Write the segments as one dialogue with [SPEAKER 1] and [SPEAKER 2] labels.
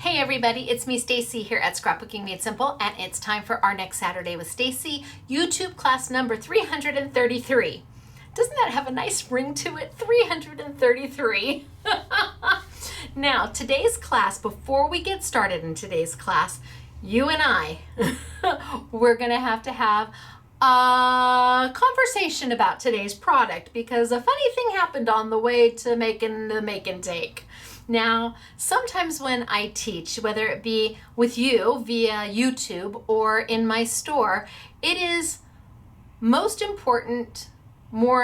[SPEAKER 1] Hey everybody, it's me Stacy here at Scrapbooking Made Simple, and it's time for our next Saturday with Stacy YouTube class number 333. Doesn't that have a nice ring to it? 333. Now, today's class, before we get started in today's class, you and I, we're going to have a conversation about today's product because a funny thing happened on the way to making the make and take. Now, sometimes when I teach, whether it be with you via YouTube or in my store, it is more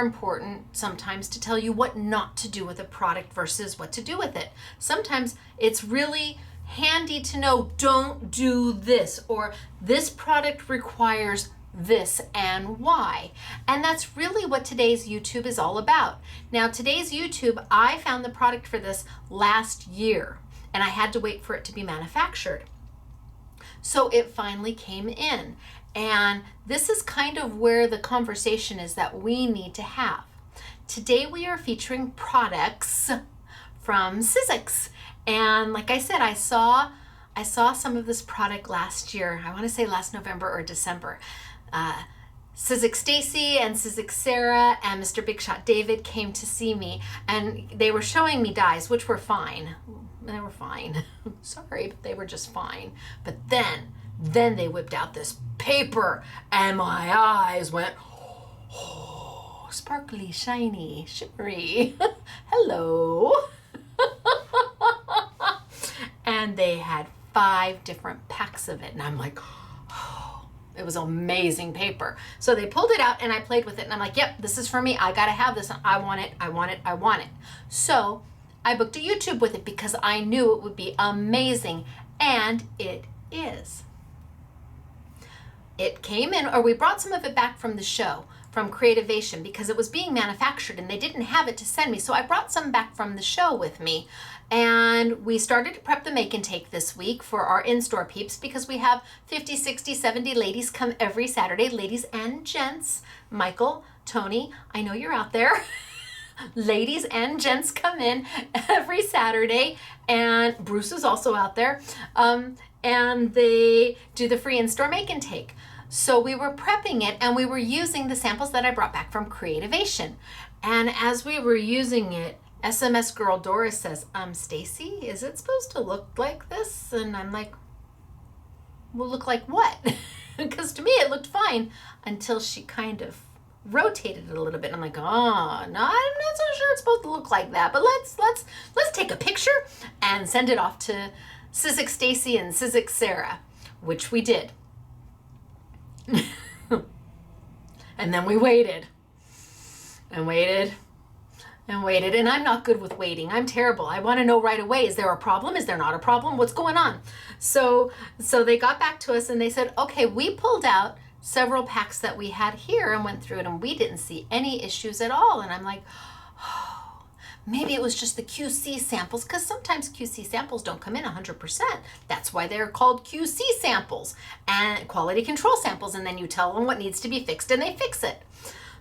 [SPEAKER 1] important sometimes to tell you what not to do with a product versus what to do with it. Sometimes it's really handy to know, don't do this, or this product requires this and why. And that's really what today's YouTube is all about. Now, today's YouTube, I found the product for this last year and I had to wait for it to be manufactured. So it finally came in. And this is kind of where the conversation is that we need to have. Today we are featuring products from Sizzix. And like I said, I saw some of this product last year. I want to say last November or December. Sizzix Stacy and Sizzix Sarah and Mr. Big Shot David came to see me, and they were showing me dies, which were fine. They were fine. Sorry, but they were just fine. But then they whipped out this paper, and my eyes went, oh, sparkly, shiny, shimmery. Hello. And they had 5 different packs of it, and I'm like, it was amazing paper. So they pulled it out and I played with it and I'm like, yep, this is for me. I gotta have this. I want it. I want it. I want it. So I booked a YouTube with it because I knew it would be amazing. And it is. It came in, or we brought some of it back from the show, from Creativation, because it was being manufactured and they didn't have it to send me. So I brought some back from the show with me. And we started to prep the make and take this week for our in-store peeps because we have 50, 60, 70 ladies come every Saturday, ladies and gents. Michael, Tony, I know you're out there. Ladies and gents come in every Saturday, and Bruce is also out there. And they do the free in-store make and take. So we were prepping it and we were using the samples that I brought back from Creativation. And as we were using it, SMS girl Doris says, Stacy, is it supposed to look like this? And I'm like, well, look like what? Because to me it looked fine until she kind of rotated it a little bit. I'm like, oh, no, I'm not so sure it's supposed to look like that. But let's take a picture and send it off to Sizzix Stacy and Sizzix Sarah, which we did. And then we waited and waited and waited. And I'm not good with waiting. I'm terrible. I want to know right away, is there a problem? Is there not a problem? What's going on? So they got back to us and they said, okay, we pulled out several packs that we had here and went through it and we didn't see any issues at all. And I'm like, oh, maybe it was just the QC samples, because sometimes QC samples don't come in 100%. That's why they're called QC samples and quality control samples. And then you tell them what needs to be fixed and they fix it.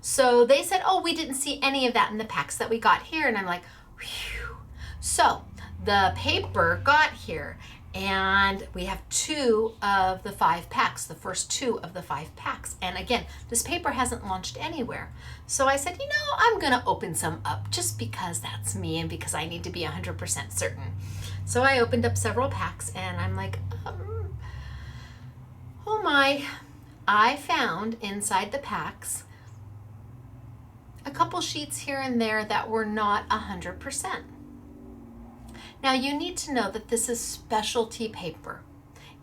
[SPEAKER 1] So they said, oh, we didn't see any of that in the packs that we got here. And I'm like, whew. So the paper got here and we have 2 of the 5 packs, the first 2 of the 5 packs. And again, this paper hasn't launched anywhere. So I said, I'm going to open some up just because that's me and because I need to be 100% certain. So I opened up several packs and I'm like, oh my, I found inside the packs a couple sheets here and there that were not 100%. Now you need to know that this is specialty paper.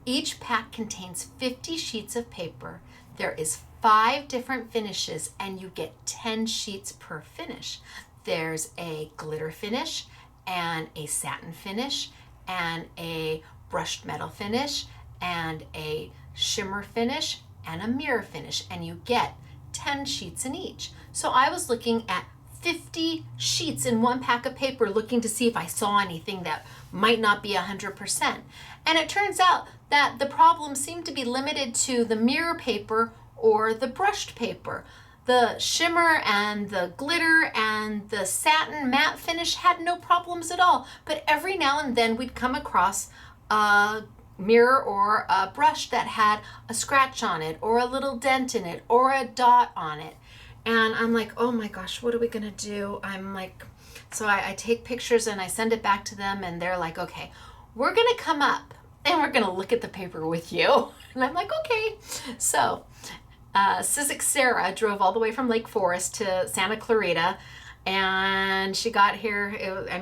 [SPEAKER 1] Each pack contains 50 sheets of paper. There is 5 different finishes and you get 10 sheets per finish. There's a glitter finish and a satin finish and a brushed metal finish and a shimmer finish and a mirror finish, and you get 10 sheets in each. So I was looking at 50 sheets in one pack of paper looking to see if I saw anything that might not be 100%. And it turns out that the problem seemed to be limited to the mirror paper or the brushed paper. The shimmer and the glitter and the satin matte finish had no problems at all. But every now and then we'd come across a mirror or a brush that had a scratch on it or a little dent in it or a dot on it. And I'm like, oh my gosh, what are we gonna do? I'm like, so I take pictures and I send it back to them, and they're like, okay, we're gonna come up and we're gonna look at the paper with you. And I'm like, okay. So Sizzix Sarah drove all the way from Lake Forest to Santa Clarita, and she got here.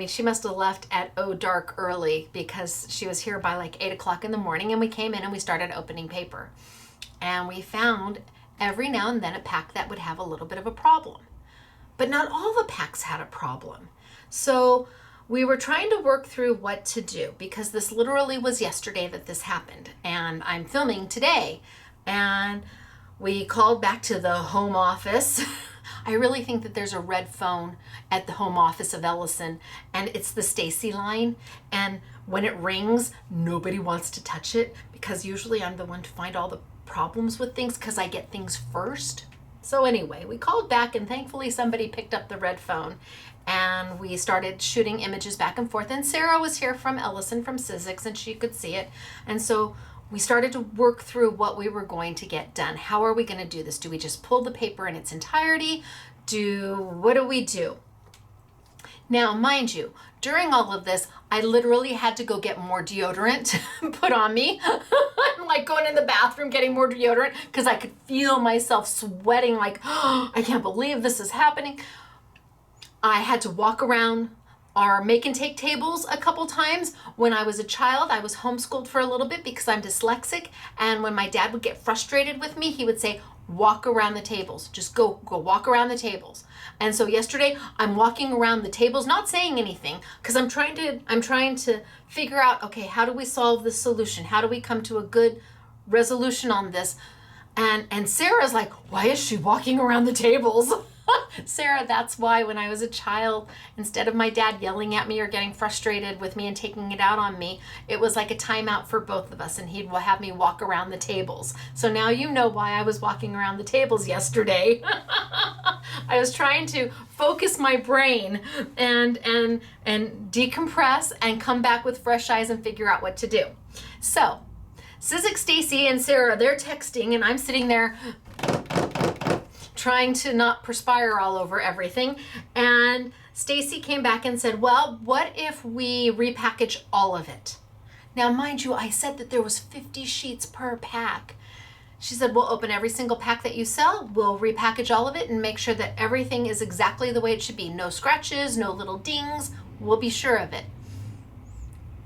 [SPEAKER 1] She must have left at dark early, because she was here by like 8 o'clock in the morning, and we came in and we started opening paper. And we found every now and then a pack that would have a little bit of a problem. But not all the packs had a problem. So we were trying to work through what to do, because this literally was yesterday that this happened, and I'm filming today. And we called back to the home office. I really think that there's a red phone at the home office of Ellison, and it's the Stacy line. And when it rings, nobody wants to touch it, because usually I'm the one to find all the problems with things, because I get things first. So anyway, we called back, and thankfully somebody picked up the red phone, and we started shooting images back and forth. And Sarah was here from Ellison, from Sizzix, and she could see it. And so we started to work through what we were going to get done. How are we going to do this? Do we just pull the paper in its entirety? What do we do? Now, mind you, during all of this, I literally had to go get more deodorant put on me. I'm like going in the bathroom getting more deodorant, because I could feel myself sweating like, oh, I can't believe this is happening. I had to walk around our make and take tables a couple times. When I was a child, I was homeschooled for a little bit because I'm dyslexic. And when my dad would get frustrated with me, he would say, walk around the tables. Just go walk around the tables. And so yesterday I'm walking around the tables, not saying anything, because I'm trying to figure out, okay, how do we solve this solution? How do we come to a good resolution on this? And Sarah's like, why is she walking around the tables? Sarah, that's why when I was a child, instead of my dad yelling at me or getting frustrated with me and taking it out on me, it was like a timeout for both of us, and he'd have me walk around the tables. So now you know why I was walking around the tables yesterday. I was trying to focus my brain and decompress and come back with fresh eyes and figure out what to do. So Sizzix, Stacy, and Sarah, they're texting, and I'm sitting there trying to not perspire all over everything. And Stacy came back and said, well, what if we repackage all of it? Now, mind you, I said that there was 50 sheets per pack. She said, we'll open every single pack that you sell, we'll repackage all of it and make sure that everything is exactly the way it should be. No scratches, no little dings, we'll be sure of it.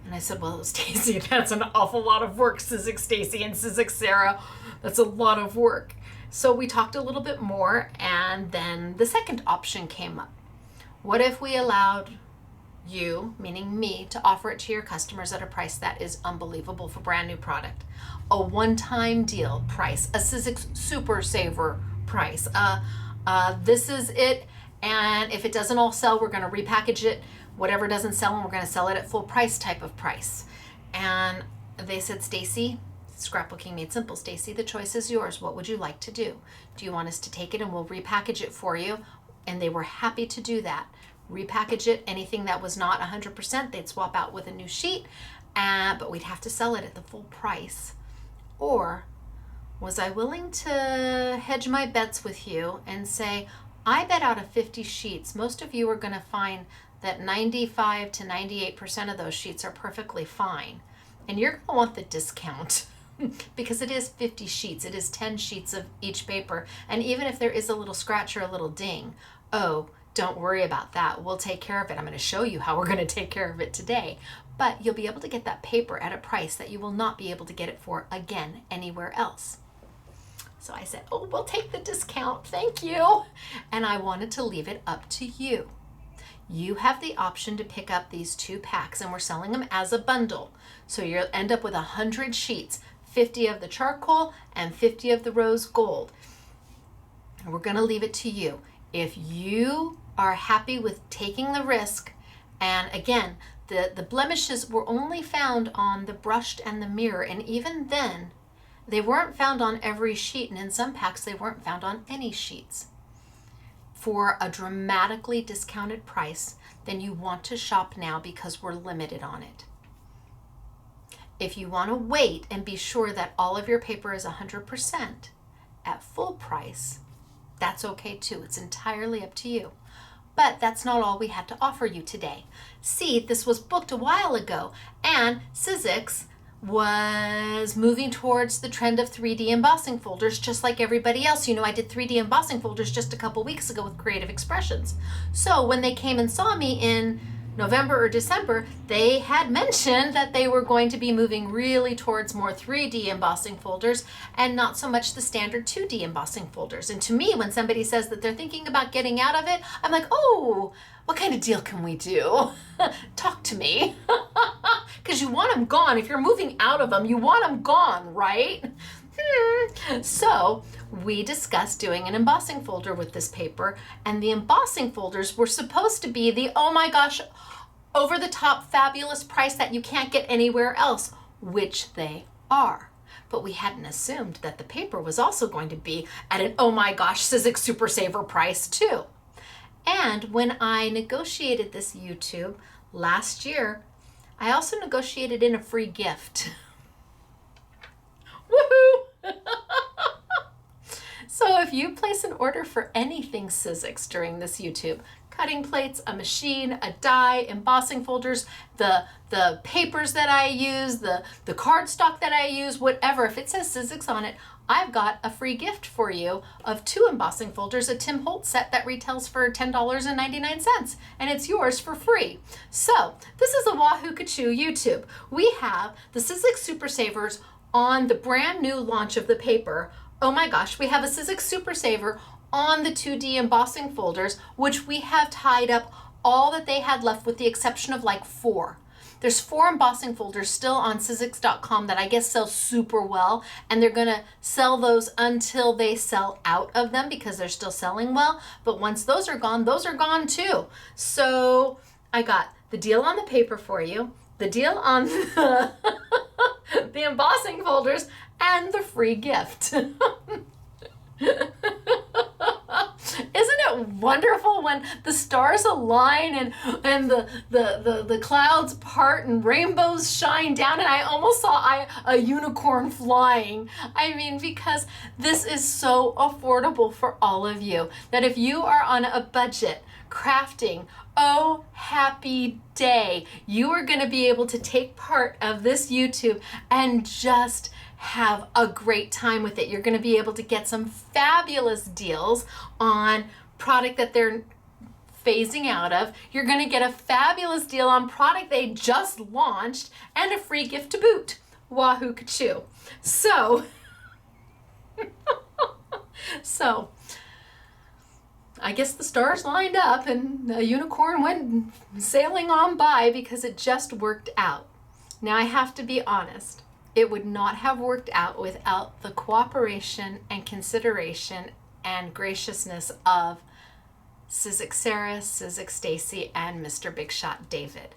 [SPEAKER 1] And I said, well, Stacy, that's an awful lot of work, Sizzix Stacy and Sizzix Sarah. That's a lot of work. So we talked a little bit more, and then the second option came up. What if we allowed you, meaning me, to offer it to your customers at a price that is unbelievable for brand new product? A one-time deal price, a Sizzix Super Saver price. This is it, and if it doesn't all sell, we're going to repackage it. Whatever doesn't sell, and we're going to sell it at full price type of price. And they said, Stacy, Scrapbooking Made Simple, Stacy, the choice is yours. What would you like to do? Do you want us to take it and we'll repackage it for you? And they were happy to do that. Repackage it. Anything that was not 100%, they'd swap out with a new sheet, but we'd have to sell it at the full price. Or was I willing to hedge my bets with you and say, I bet out of 50 sheets, most of you are going to find that 95 to 98% of those sheets are perfectly fine. And you're going to want the discount. Because it is 50 sheets, it is 10 sheets of each paper, and even if there is a little scratch or a little ding, oh, don't worry about that. We'll take care of it. I'm going to show you how we're going to take care of it today. But you'll be able to get that paper at a price that you will not be able to get it for again anywhere else. So I said, oh, we'll take the discount. Thank you. And I wanted to leave it up to you. You have the option to pick up these 2 packs, and we're selling them as a bundle. So you'll end up with 100 sheets. 50 of the charcoal and 50 of the rose gold. And we're going to leave it to you. If you are happy with taking the risk, and again, the blemishes were only found on the brushed and the mirror, and even then, they weren't found on every sheet, and in some packs, they weren't found on any sheets. For a dramatically discounted price, then you want to shop now, because we're limited on it. If you want to wait and be sure that all of your paper is 100% at full price, that's okay too. It's entirely up to you. But that's not all we had to offer you today. See, this was booked a while ago, and Sizzix was moving towards the trend of 3D embossing folders just like everybody else. You know, I did 3D embossing folders just a couple weeks ago with Creative Expressions. So when they came and saw me in November or December, they had mentioned that they were going to be moving really towards more 3D embossing folders and not so much the standard 2D embossing folders. And to me, when somebody says that they're thinking about getting out of it, I'm like, oh, what kind of deal can we do? Talk to me. Because you want them gone. If you're moving out of them, you want them gone, right? So we discussed doing an embossing folder with this paper, and the embossing folders were supposed to be the, oh my gosh, over the top fabulous price that you can't get anywhere else, which they are. But we hadn't assumed that the paper was also going to be at an, oh my gosh, Sizzix Super Saver price too. And when I negotiated this YouTube last year, I also negotiated in a free gift. Woohoo! So if you place an order for anything Sizzix during this YouTube, cutting plates, a machine, a die, embossing folders, the papers that I use, the cardstock that I use, whatever, if it says Sizzix on it, I've got a free gift for you of 2 embossing folders, a Tim Holtz set that retails for $10.99, and it's yours for free. So this is a Wahoo Kachoo YouTube. We have the Sizzix Super Savers on the brand new launch of the paper. Oh my gosh, we have a Sizzix Super Saver on the 2D embossing folders, which we have tied up all that they had left with the exception of like 4. There's 4 embossing folders still on Sizzix.com that I guess sell super well, and they're gonna sell those until they sell out of them because they're still selling well. But once those are gone too. So I got the deal on the paper for you, the deal on the, the embossing folders, and the free gift. Isn't it wonderful when the stars align and the clouds part and rainbows shine down, and I almost saw a unicorn flying. I mean, because this is so affordable for all of you that if you are on a budget crafting, oh happy day, you are going to be able to take part of this YouTube and just have a great time with it. You're going to be able to get some fabulous deals on product that they're phasing out of. You're going to get a fabulous deal on product they just launched and a free gift to boot. Wahoo Kachoo. So, so I guess the stars lined up and a unicorn went sailing on by because it just worked out. Now I have to be honest. It would not have worked out without the cooperation and consideration and graciousness of Sizzix Sarah, Sizzix Stacy, and Mr. Big Shot David.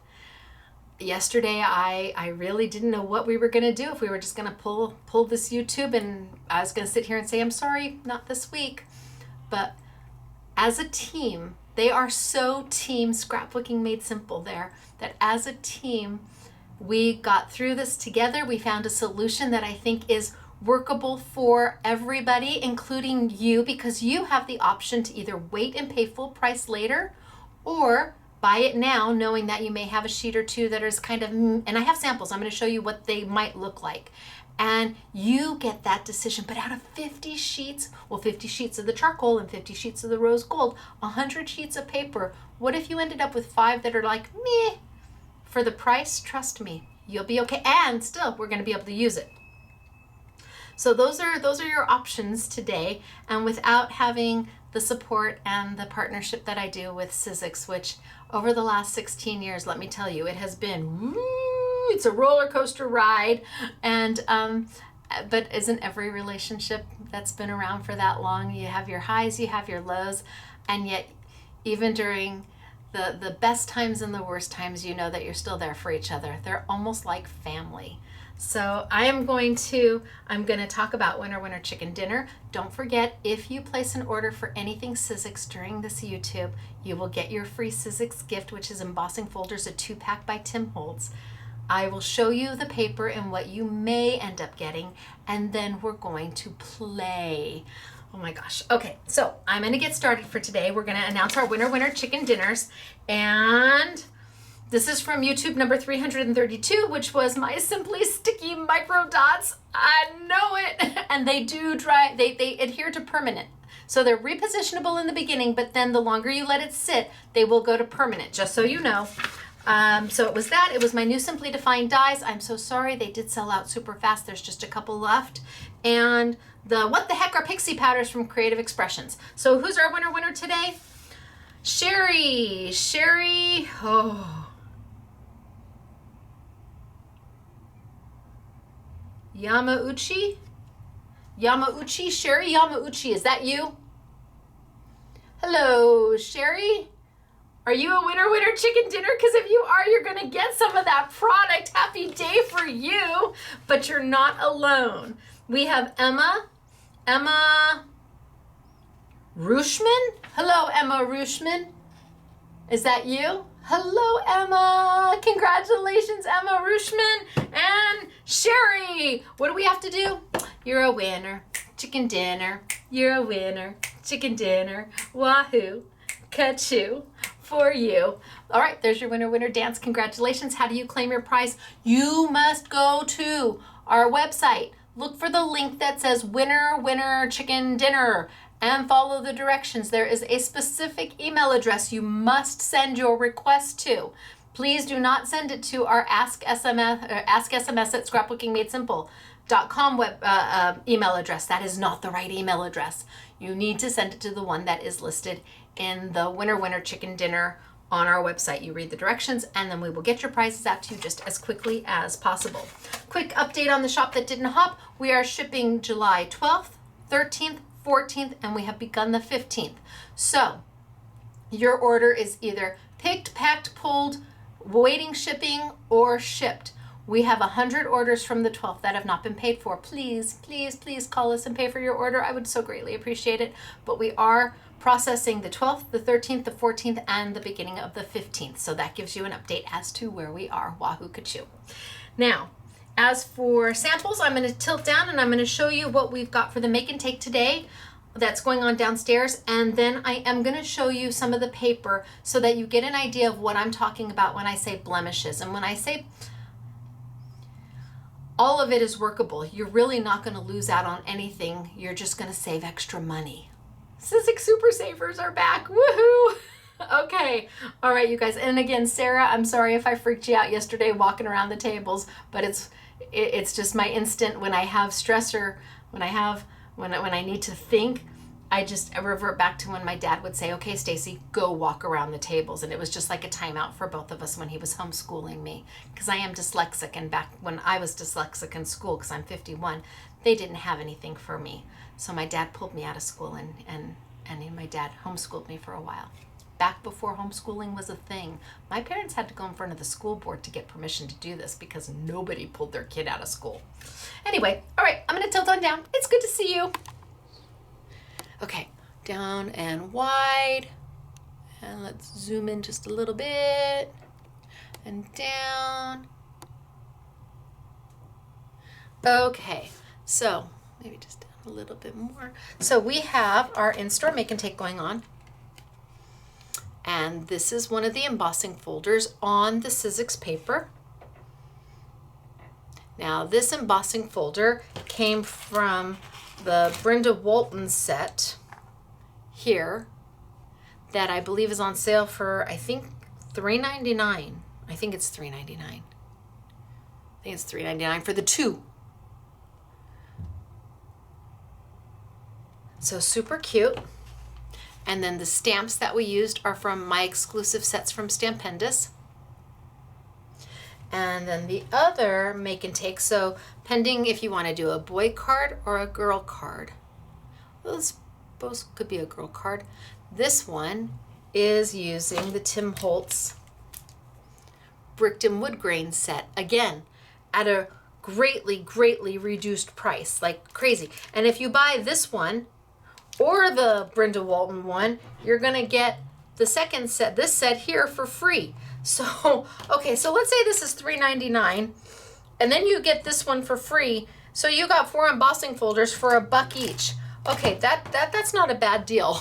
[SPEAKER 1] Yesterday, I really didn't know what we were going to do, if we were just going to pull this YouTube, and I was going to sit here and say, I'm sorry, not this week. But as a team, they are so team Scrapbooking Made Simple there, that as a team, we got through this together. We found a solution that I think is workable for everybody, including you, because you have the option to either wait and pay full price later or buy it now, knowing that you may have a sheet or two that is kind of, and I have samples. I'm going to show you what they might look like. And you get that decision. But out of 50 sheets, well, 50 sheets of the charcoal and 50 sheets of the rose gold, 100 sheets of paper, what if you ended up with 5 that are like, meh? For the price, trust me, you'll be okay. And still, we're going to be able to use it. So those are your options today. And without having the support and the partnership that I do with Sizzix, which over the last 16 years, let me tell you, it has been, it's a roller coaster ride. And but isn't every relationship that's been around for that long? You have your highs, you have your lows, and yet even during the best times and the worst times, you know that you're still there for each other. They're almost like family. So I'm going to talk about Winner Winner Chicken Dinner. Don't forget, if you place an order for anything Sizzix during this YouTube, you will get your free Sizzix gift, which is Embossing Folders, a 2-pack by Tim Holtz. I will show you the paper and what you may end up getting, and then we're going to play. Oh my gosh. Okay, so I'm gonna get started for today. We're gonna announce our winner chicken dinners, and this is from YouTube number 332, which was my Simply Sticky Micro Dots. I know it. And they do dry, they adhere to permanent. So they're repositionable in the beginning, but then the longer you let it sit, they will go to permanent, just so you know. So it was that. It was my new Simply Defined dies. I'm so sorry. They did sell out super fast. There's just a couple left. And the What the Heck Are Pixie Powders from Creative Expressions. So who's our winner today? Sherry, oh. Yamauchi, Sherry Yamauchi, is that you? Hello, Sherry. Are you a winner chicken dinner? Because if you are, you're going to get some of that product. Happy day for you, but you're not alone. We have Emma Rushman. Hello, Emma Rushman. Is that you? Hello, Emma. Congratulations, Emma Rushman. And Sherry. What do we have to do? You're a winner. Chicken dinner. You're a winner. Chicken dinner. Wahoo. Ka-choo. For you. All right, there's your winner dance. Congratulations. How do you claim your prize? You must go to our website. Look for the link that says winner chicken dinner, and follow the directions. There is a specific email address you must send your request to. Please do not send it to our ask SMS at scrapbookingmadesimple.com email address. That is not the right email address. You need to send it to the one that is listed in the winner chicken dinner on our website. You read the directions, and then we will get your prizes out to you just as quickly as possible. Quick update on the shop that didn't hop. We are shipping July 12th, 13th, 14th, and we have begun the 15th. So your order is either picked, packed, pulled, waiting shipping, or shipped. We have 100 orders from the 12th that have not been paid for. Please call us and pay for your order. I would so greatly appreciate it. But we are processing the 12th, the 13th, the 14th, and the beginning of the 15th. So that gives you an update as to where we are. Wahoo Kachoo. Now, as for samples, I'm going to tilt down and I'm going to show you what we've got for the make and take today that's going on downstairs. And then I am going to show you some of the paper so that you get an idea of what I'm talking about when I say blemishes. And when I say all of it is workable, you're really not going to lose out on anything. You're just going to save extra money. Sizzix Super Savers are back. Woohoo! Okay. All right, you guys. And again, Sarah, I'm sorry if I freaked you out yesterday walking around the tables, but it's just my instant when I have stressor, when I need to think, I revert back to when my dad would say, okay, Stacy, go walk around the tables. And it was just like a timeout for both of us when he was homeschooling me, because I am dyslexic. And back when I was dyslexic in school, because I'm 51, they didn't have anything for me. So my dad pulled me out of school and my dad homeschooled me for a while. Back before homeschooling was a thing. My parents had to go in front of the school board to get permission to do this because nobody pulled their kid out of school. Anyway, all right, I'm gonna tilt on down. It's good to see you. Okay, down and wide. And let's zoom in just a little bit. And down. Okay, so maybe just down a little bit more. So we have our in-store make and take going on. And this is one of the embossing folders on the Sizzix paper. Now this embossing folder came from the Brenda Walton set here that I believe is on sale for, I think, $3.99. I think it's $3.99. I think it's $3.99 for the two. So super cute. And then the stamps that we used are from my exclusive sets from Stampendous. And then the other make and take, so pending if you want to do a boy card or a girl card. Those both could be a girl card. This one is using the Tim Holtz bricked and wood grain set, again, at a greatly reduced price, like crazy. And if you buy this one or the Brenda Walton one, you're gonna get the second set, this set here, for free. So, okay, so let's say this is $3.99, and then you get this one for free. So you got 4 embossing folders for $1 each. Okay, that's not a bad deal.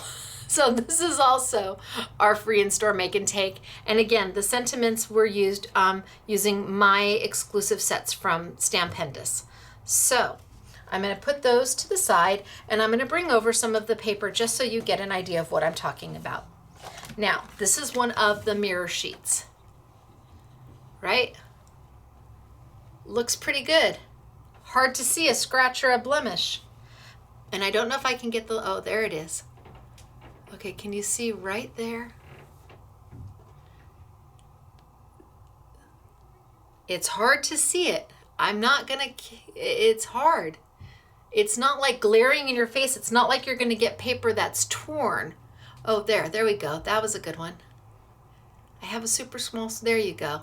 [SPEAKER 1] So this is also our free in-store make and take. And again, the sentiments were used using my exclusive sets from Stampendous. So I'm going to put those to the side, and I'm going to bring over some of the paper just so you get an idea of what I'm talking about. Now, this is one of the mirror sheets, right? Looks pretty good. Hard to see a scratch or a blemish. And I don't know if I can get the, oh, there it is. Okay, can you see right there? It's hard to see it. I'm not gonna, it's hard. It's not like glaring in your face. It's not like you're gonna get paper that's torn. Oh, there we go. That was a good one. I have a super small, so there you go.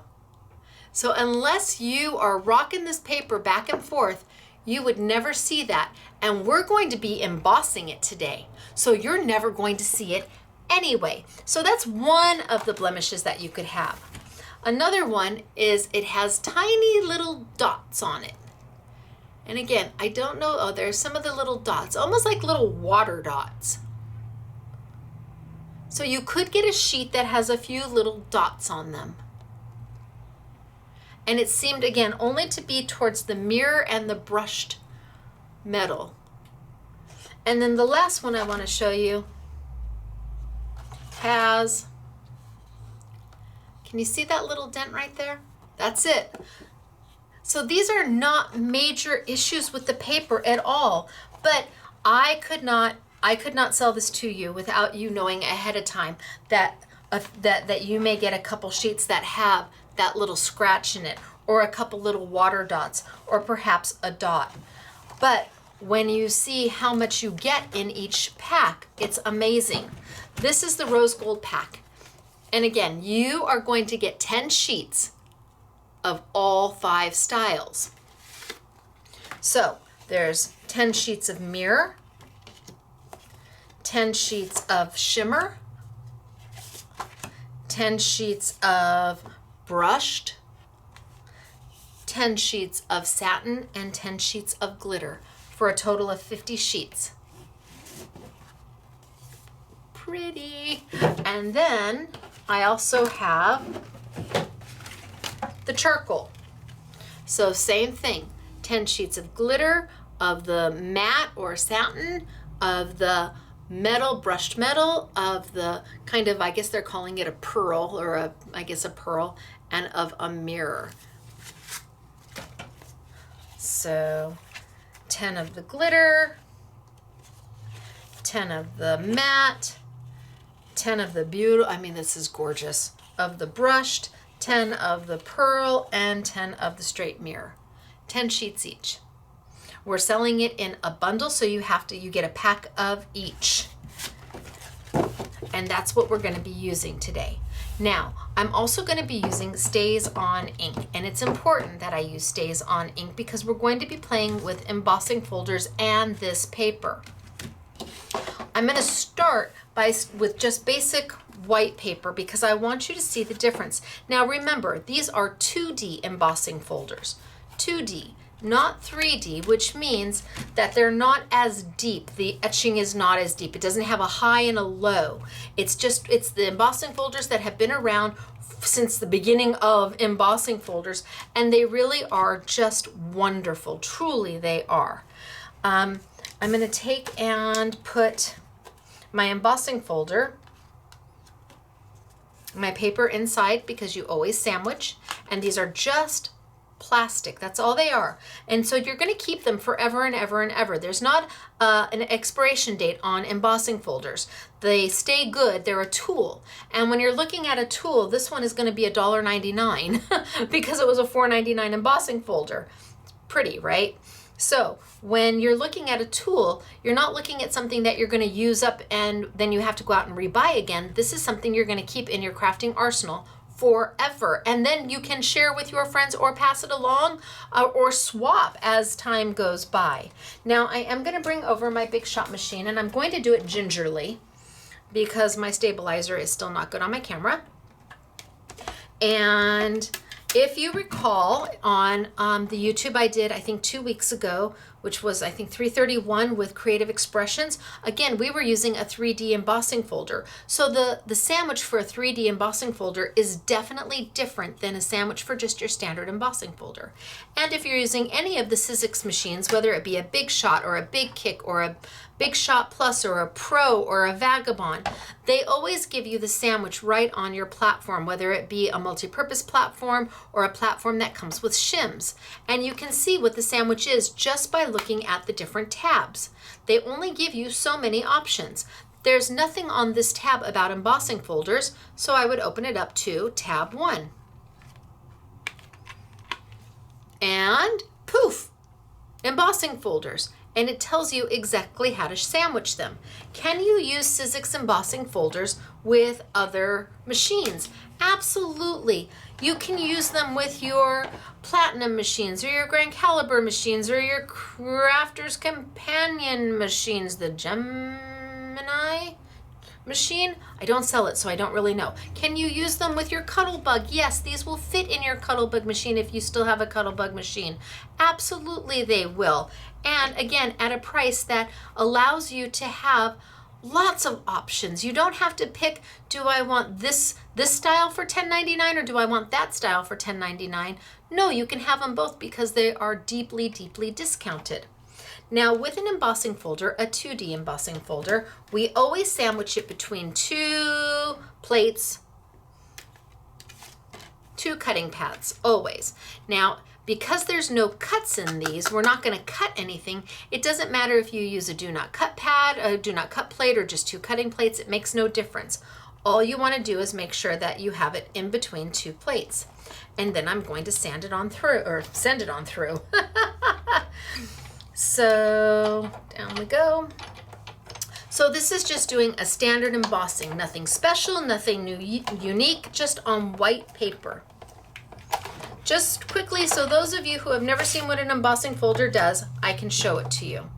[SPEAKER 1] So unless you are rocking this paper back and forth, you would never see that. And we're going to be embossing it today. So you're never going to see it anyway. So that's one of the blemishes that you could have. Another one is it has tiny little dots on it. And again, I don't know, oh, there's some of the little dots, almost like little water dots. So you could get a sheet that has a few little dots on them. And it seemed, again, only to be towards the mirror and the brushed metal. And then the last one I want to show you has, can you see that little dent right there? That's it. So these are not major issues with the paper at all, but I could not sell this to you without you knowing ahead of time that you may get a couple sheets that have that little scratch in it, or a couple little water dots, or perhaps a dot. But when you see how much you get in each pack, it's amazing. This is the rose gold pack. And again, you are going to get 10 sheets of all 5 styles. So there's 10 sheets of mirror, 10 sheets of shimmer, 10 sheets of brushed, 10 sheets of satin, and 10 sheets of glitter for a total of 50 sheets. Pretty. And then I also have the charcoal. So same thing, 10 sheets of glitter, of the matte or satin, of the metal, brushed metal, of the kind of, I guess they're calling it a pearl, or a pearl, and of a mirror. So 10 of the glitter, 10 of the matte, 10 of the beautiful, I mean, this is gorgeous, of the brushed, 10 of the pearl, and 10 of the straight mirror. 10 sheets each. We're selling it in a bundle, so you get a pack of each. And that's what we're going to be using today. Now, I'm also going to be using StazOn Ink, and it's important that I use StazOn Ink because we're going to be playing with embossing folders and this paper. I'm going to start with just basic white paper because I want you to see the difference. Now remember, these are 2D embossing folders. 2D, not 3D, which means that they're not as deep. The etching is not as deep. It doesn't have a high and a low. It's the embossing folders that have been around since the beginning of embossing folders, and they really are just wonderful. Truly, they are. I'm going to take and put my embossing folder, my paper inside, because you always sandwich, and these are just plastic. That's all they are. And so you're going to keep them forever and ever and ever. There's not an expiration date on embossing folders. They stay good. They're a tool. And when you're looking at a tool, this one is going to be $1.99 because it was a $4.99 embossing folder. Pretty, right? So when you're looking at a tool, you're not looking at something that you're going to use up and then you have to go out and rebuy again. This is something you're going to keep in your crafting arsenal forever, and then you can share with your friends or pass it along or swap as time goes by. Now I am going to bring over my Big Shot machine, and I'm going to do it gingerly because my stabilizer is still not good on my camera. And if you recall on the YouTube I did, I think 2 weeks ago, which was I think 331 with Creative Expressions, again, we were using a 3D embossing folder. So the sandwich for a 3D embossing folder is definitely different than a sandwich for just your standard embossing folder. And if you're using any of the Sizzix machines, whether it be a Big Shot or a Big Kick or a Big Shot Plus or a Pro or a Vagabond, they always give you the sandwich right on your platform, whether it be a multi-purpose platform or a platform that comes with shims. And you can see what the sandwich is just by looking at the different tabs. They only give you so many options. There's nothing on this tab about embossing folders, so I would open it up to tab 1. And poof, embossing folders. And it tells you exactly how to sandwich them. Can you use Sizzix embossing folders with other machines? Absolutely. You can use them with your Platinum machines or your Grand Caliber machines or your Crafter's Companion machines, the Gemini machine. I don't sell it, so I don't really know. Can you use them with your Cuttlebug? Yes, these will fit in your Cuttlebug machine if you still have a Cuttlebug machine. Absolutely they will. And again, at a price that allows you to have lots of options. You don't have to pick, do I want this style for $10.99 or do I want that style for $10.99? No, you can have them both because they are deeply, deeply discounted. Now with an embossing folder, a 2D embossing folder, we always sandwich it between 2 plates, 2 cutting pads, always. Now, because there's no cuts in these, we're not going to cut anything. It doesn't matter if you use a do not cut pad, a do not cut plate, or just 2 cutting plates. It makes no difference. All you want to do is make sure that you have it in between 2 plates. And then I'm going to sand it on through, or send it on through. So down we go. So this is just doing a standard embossing, nothing special, nothing new, unique, just on white paper. Just quickly, so those of you who have never seen what an embossing folder does, I can show it to you.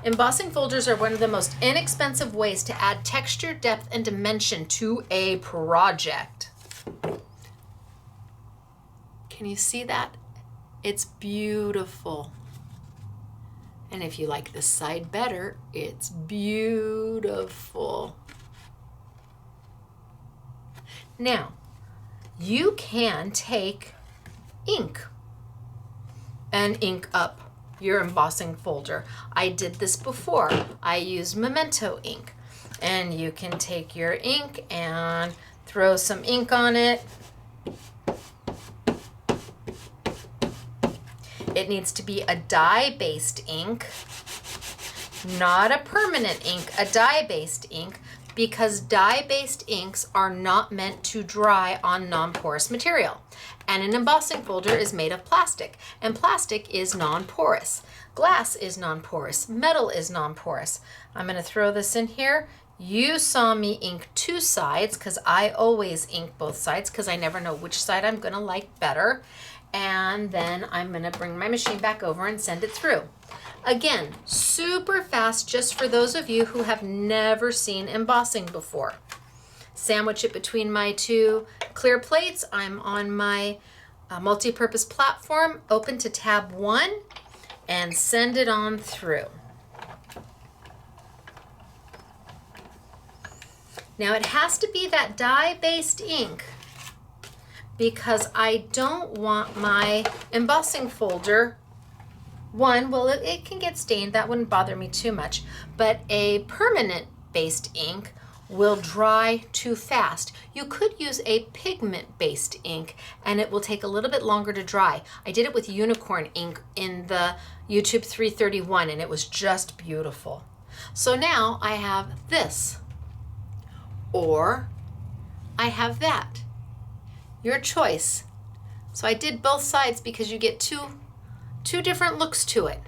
[SPEAKER 1] Embossing folders are one of the most inexpensive ways to add texture, depth, and dimension to a project. Can you see that? It's beautiful. And if you like this side better, it's beautiful. Now, you can take ink and ink up your embossing folder. I did this before. I used Memento Ink. And you can take your ink and throw some ink on it. It needs to be a dye-based ink, not a permanent ink, a dye-based ink, because dye-based inks are not meant to dry on non-porous material. And an embossing folder is made of plastic, and plastic is non-porous. Glass is non-porous, metal is non-porous. I'm going to throw this in here. You saw me ink 2 sides because I always ink both sides because I never know which side I'm going to like better. And then I'm going to bring my machine back over and send it through. Again, super fast just for those of you who have never seen embossing before. Sandwich it between my 2 clear plates. I'm on my multi-purpose platform. Open to tab 1 and send it on through. Now it has to be that dye-based ink because I don't want my embossing folder, well, it can get stained, that wouldn't bother me too much, but a permanent based ink will dry too fast. You could use a pigment based ink and it will take a little bit longer to dry. I did it with unicorn ink in the YouTube 331 and it was just beautiful. So now I have this, or I have that. Your choice. So I did both sides because you get two different looks to it.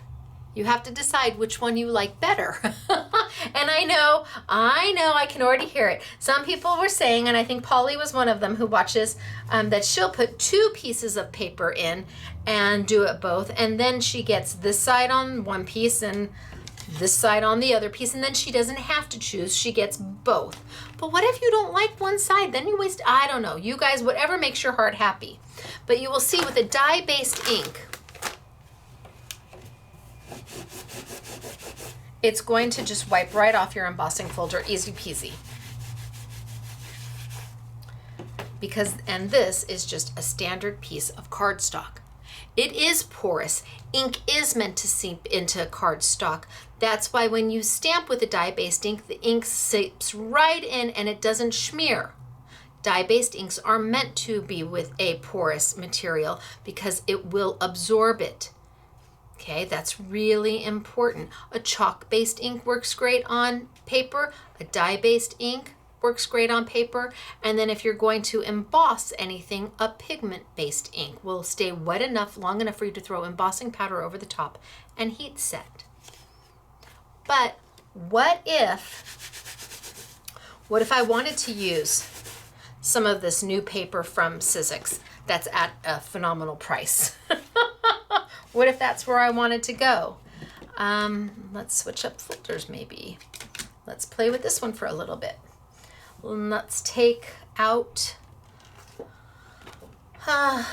[SPEAKER 1] You have to decide which one you like better. And I know, I can already hear it. Some people were saying, and I think Polly was one of them who watches, that she'll put 2 pieces of paper in and do it both. And then she gets this side on one piece and this side on the other piece, and then she doesn't have to choose. She gets both. But what if you don't like one side? Then you waste, I don't know. You guys, whatever makes your heart happy. But you will see with a dye-based ink, it's going to just wipe right off your embossing folder, easy peasy. And this is just a standard piece of cardstock. It is porous. Ink is meant to seep into cardstock. That's why when you stamp with a dye-based ink, the ink seeps right in and it doesn't smear. Dye-based inks are meant to be with a porous material because it will absorb it. Okay, that's really important. A chalk-based ink works great on paper. A dye-based ink works great on paper. And then if you're going to emboss anything, a pigment-based ink will stay wet enough, long enough for you to throw embossing powder over the top and heat set. But what if I wanted to use some of this new paper from Sizzix that's at a phenomenal price? What if that's where I wanted to go? Let's switch up folders maybe. Let's play with this one for a little bit. Let's take out,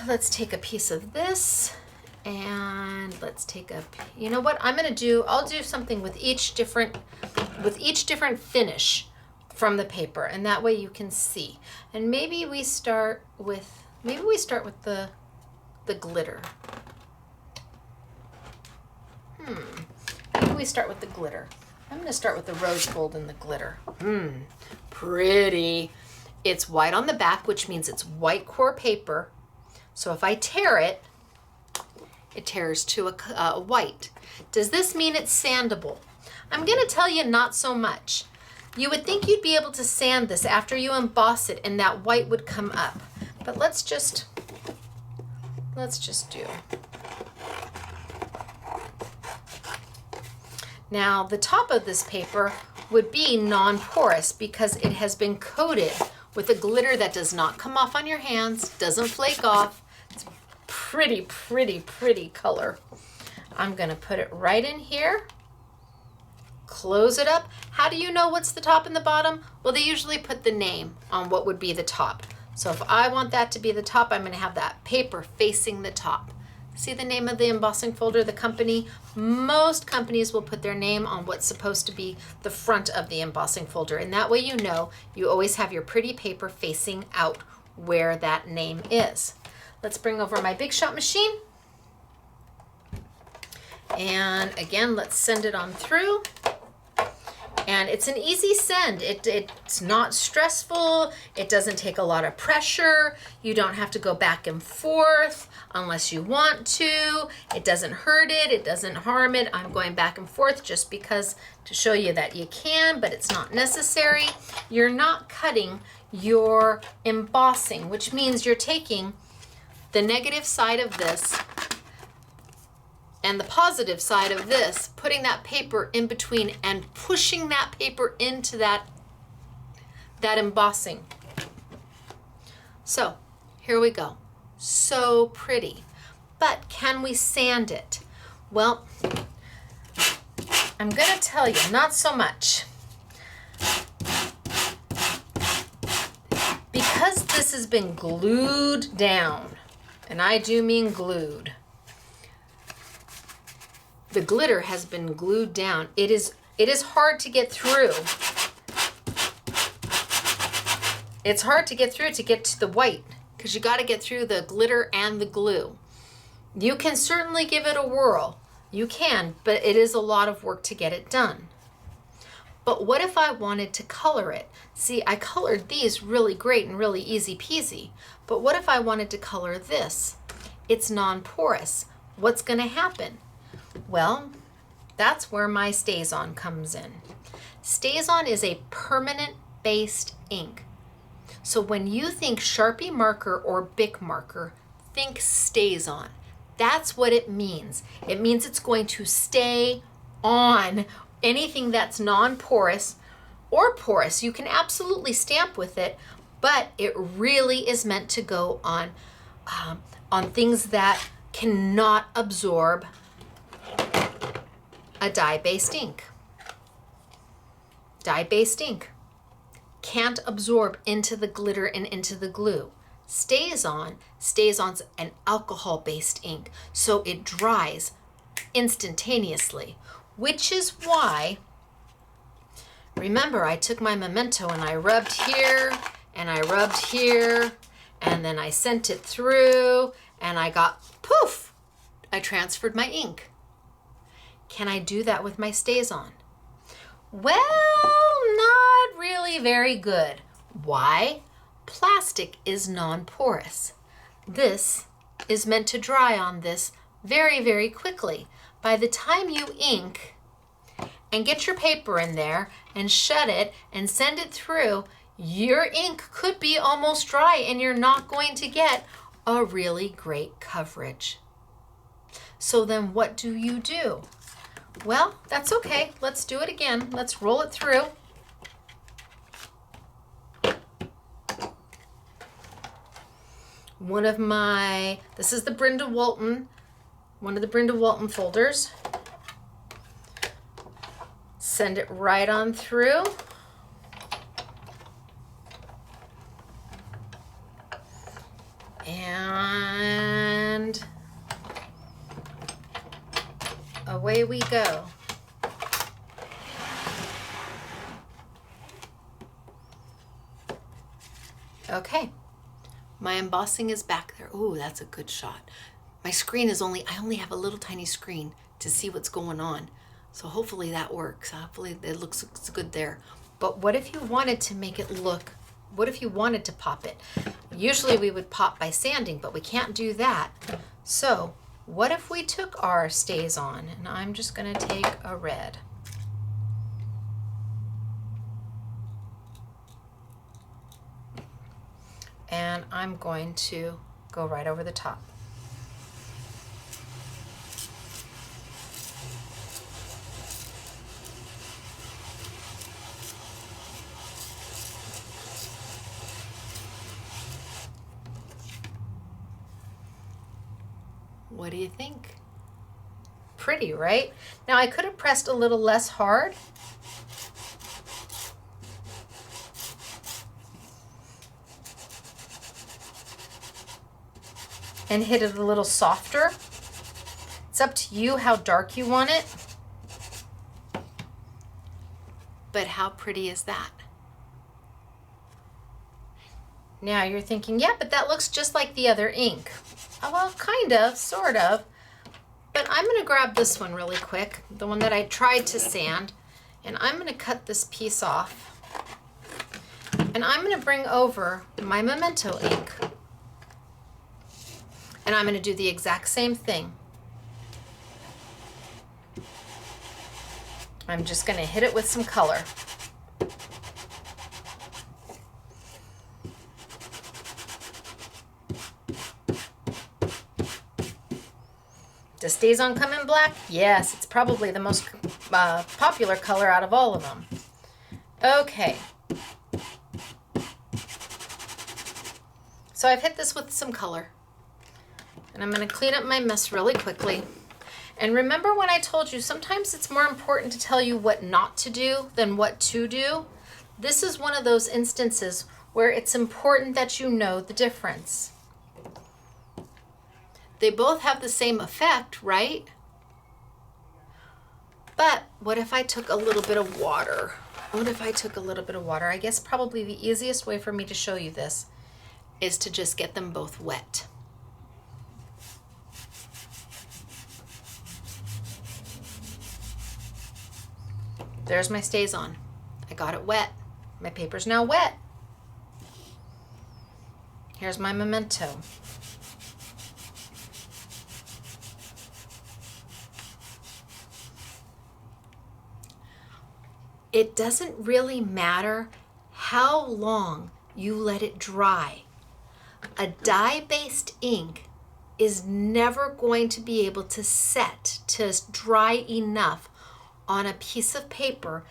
[SPEAKER 1] let's take a piece of this and let's take a, you know what I'm gonna do? I'll do something with each different finish from the paper, and that way you can see. And maybe we start with the glitter. Maybe we start with the glitter. I'm going to start with the rose gold and the glitter. Pretty. It's white on the back, which means it's white core paper. So if I tear it, it tears to a white. Does this mean it's sandable? I'm going to tell you not so much. You would think you'd be able to sand this after you emboss it and that white would come up. But let's just do. Now, the top of this paper would be non-porous because it has been coated with a glitter that does not come off on your hands, doesn't flake off. It's pretty, pretty, pretty color. I'm gonna put it right in here, close it up. How do you know what's the top and the bottom? Well, they usually put the name on what would be the top. So if I want that to be the top, I'm gonna have that paper facing the top. See the name of the embossing folder, the company? Most companies will put their name on what's supposed to be the front of the embossing folder. And that way you know you always have your pretty paper facing out where that name is. Let's bring over my Big Shot machine. And again, let's send it on through. And it's an easy send. It's not stressful. It doesn't take a lot of pressure. You don't have to go back and forth unless you want to. It doesn't hurt it. It doesn't harm it. I'm going back and forth just because to show you that you can, but it's not necessary. You're not cutting your embossing, which means you're taking the negative side of this and the positive side of this, putting that paper in between and pushing that paper into that embossing. So here we go. So pretty. But can we sand it? Well, I'm gonna tell you, not so much. Because this has been glued down, and I do mean glued, the glitter has been glued down. It is hard to get through. It's hard to get through to get to the white because you got to get through the glitter and the glue. You can certainly give it a whirl. You can, but it is a lot of work to get it done. But what if I wanted to color it? See, I colored these really great and really easy peasy. But what if I wanted to color this? It's non-porous. What's going to happen? Well, that's where my StazOn comes in. StazOn is a permanent-based ink. So when you think Sharpie marker or Bic marker, think StazOn. That's what it means. It means it's going to stay on. Anything that's non-porous or porous, you can absolutely stamp with it, but it really is meant to go on things that cannot absorb a dye-based ink. Dye-based ink can't absorb into the glitter and into the glue. StazOn's an alcohol-based ink, so it dries instantaneously, which is why, remember, I took my Memento and I rubbed here and I rubbed here, and then I sent it through and I got, poof, I transferred my ink. Can I do that with my StazOn? Well, not really very good. Why? Plastic is non-porous. This is meant to dry on this very, very quickly. By the time you ink and get your paper in there and shut it and send it through, your ink could be almost dry and you're not going to get a really great coverage. So then what do you do? Well, that's okay. Let's do it again. Let's roll it through. This is the Brenda Walton, one of the Brenda Walton folders. Send it right on through. And away we go. Okay, my embossing is back there. Ooh, that's a good shot. My screen is I only have a little tiny screen to see what's going on. So hopefully that works. Hopefully it looks good there. But what if you wanted to make it look, what if you wanted to pop it? Usually we would pop by sanding, but we can't do that. So what if we took our StazOn, and I'm just gonna take a red. And I'm going to go right over the top. What do you think? Pretty, right? Now I could have pressed a little less hard. And hit it a little softer. It's up to you how dark you want it. But how pretty is that? Now you're thinking, yeah, but that looks just like the other ink. Well, kind of, sort of. But I'm gonna grab this one really quick, the one that I tried to sand, and I'm gonna cut this piece off. And I'm gonna bring over my Memento ink. And I'm gonna do the exact same thing. I'm just gonna hit it with some color. Does StazOn come in black? Yes, it's probably the most popular color out of all of them. Okay. So I've hit this with some color. And I'm going to clean up my mess really quickly. And remember when I told you sometimes it's more important to tell you what not to do than what to do? This is one of those instances where it's important that you know the difference. They both have the same effect, right? But what if I took a little bit of water? What if I took a little bit of water? I guess probably the easiest way for me to show you this is to just get them both wet. There's my StazOn. I got it wet. My paper's now wet. Here's my Memento. It doesn't really matter how long you let it dry. A dye-based ink is never going to be able to set to dry enough on a piece of paper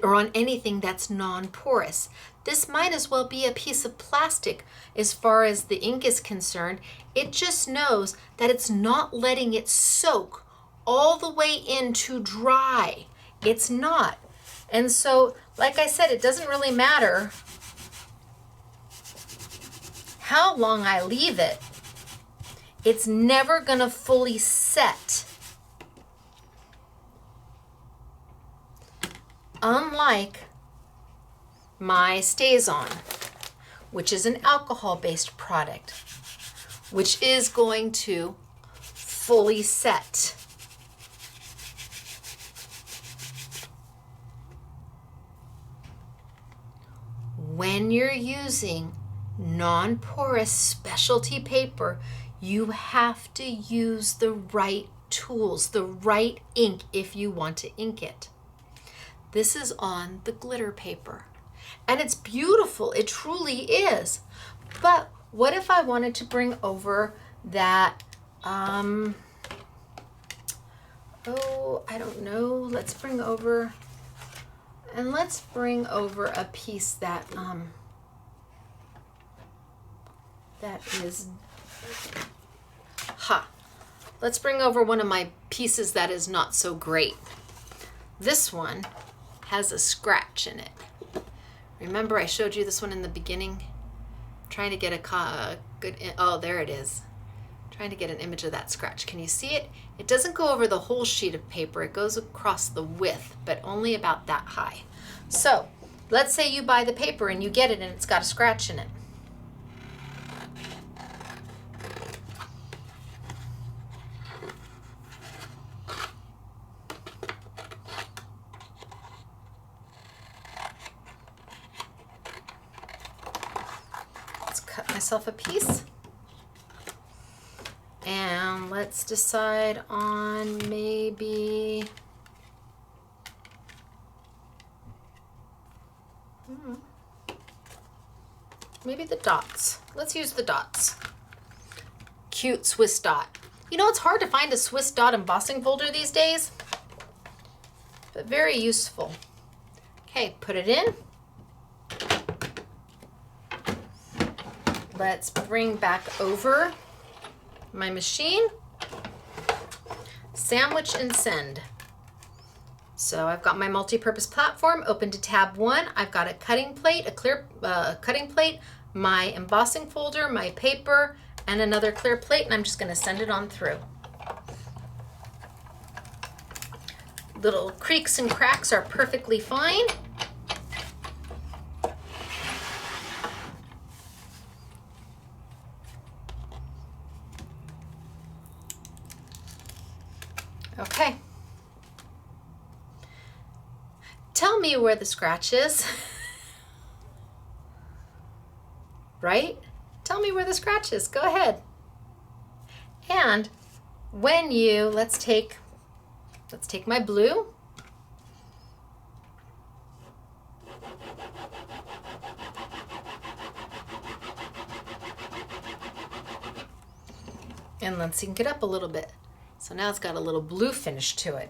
[SPEAKER 1] or on anything that's non-porous. This might as well be a piece of plastic as far as the ink is concerned. It just knows that it's not letting it soak all the way in to dry. It's not. And so, like I said, it doesn't really matter how long I leave it. It's never gonna fully set. Unlike my StazOn, which is an alcohol-based product, which is going to fully set. When you're using non-porous specialty paper, you have to use the right tools, the right ink if you want to ink it. This is on the glitter paper, and it's beautiful. It truly is. But what if I wanted to bring over that, oh, I don't know. Let's bring over a piece that, let's bring over one of my pieces that is not so great. This one has a scratch in it. Remember I showed you this one in the beginning? Trying to get a good, oh, there it is. Trying to get an image of that scratch. Can you see it? It doesn't go over the whole sheet of paper. It goes across the width, but only about that high. So let's say you buy the paper and you get it and it's got a scratch in it. Myself a piece, and let's decide on maybe the dots. Let's use the dots. Cute Swiss dot. You know, it's hard to find a Swiss dot embossing folder these days, but very useful. Okay, put it in. Let's bring back over my machine, sandwich and send. So I've got my multi-purpose platform open to tab 1. I've got a cutting plate, a clear cutting plate, my embossing folder, my paper, and another clear plate, and I'm just gonna send it on through. Little creaks and cracks are perfectly fine. Okay. Tell me where the scratch is. Right? Tell me where the scratch is. Go ahead. And when you, let's take my blue. And let's ink it up a little bit. So now it's got a little blue finish to it.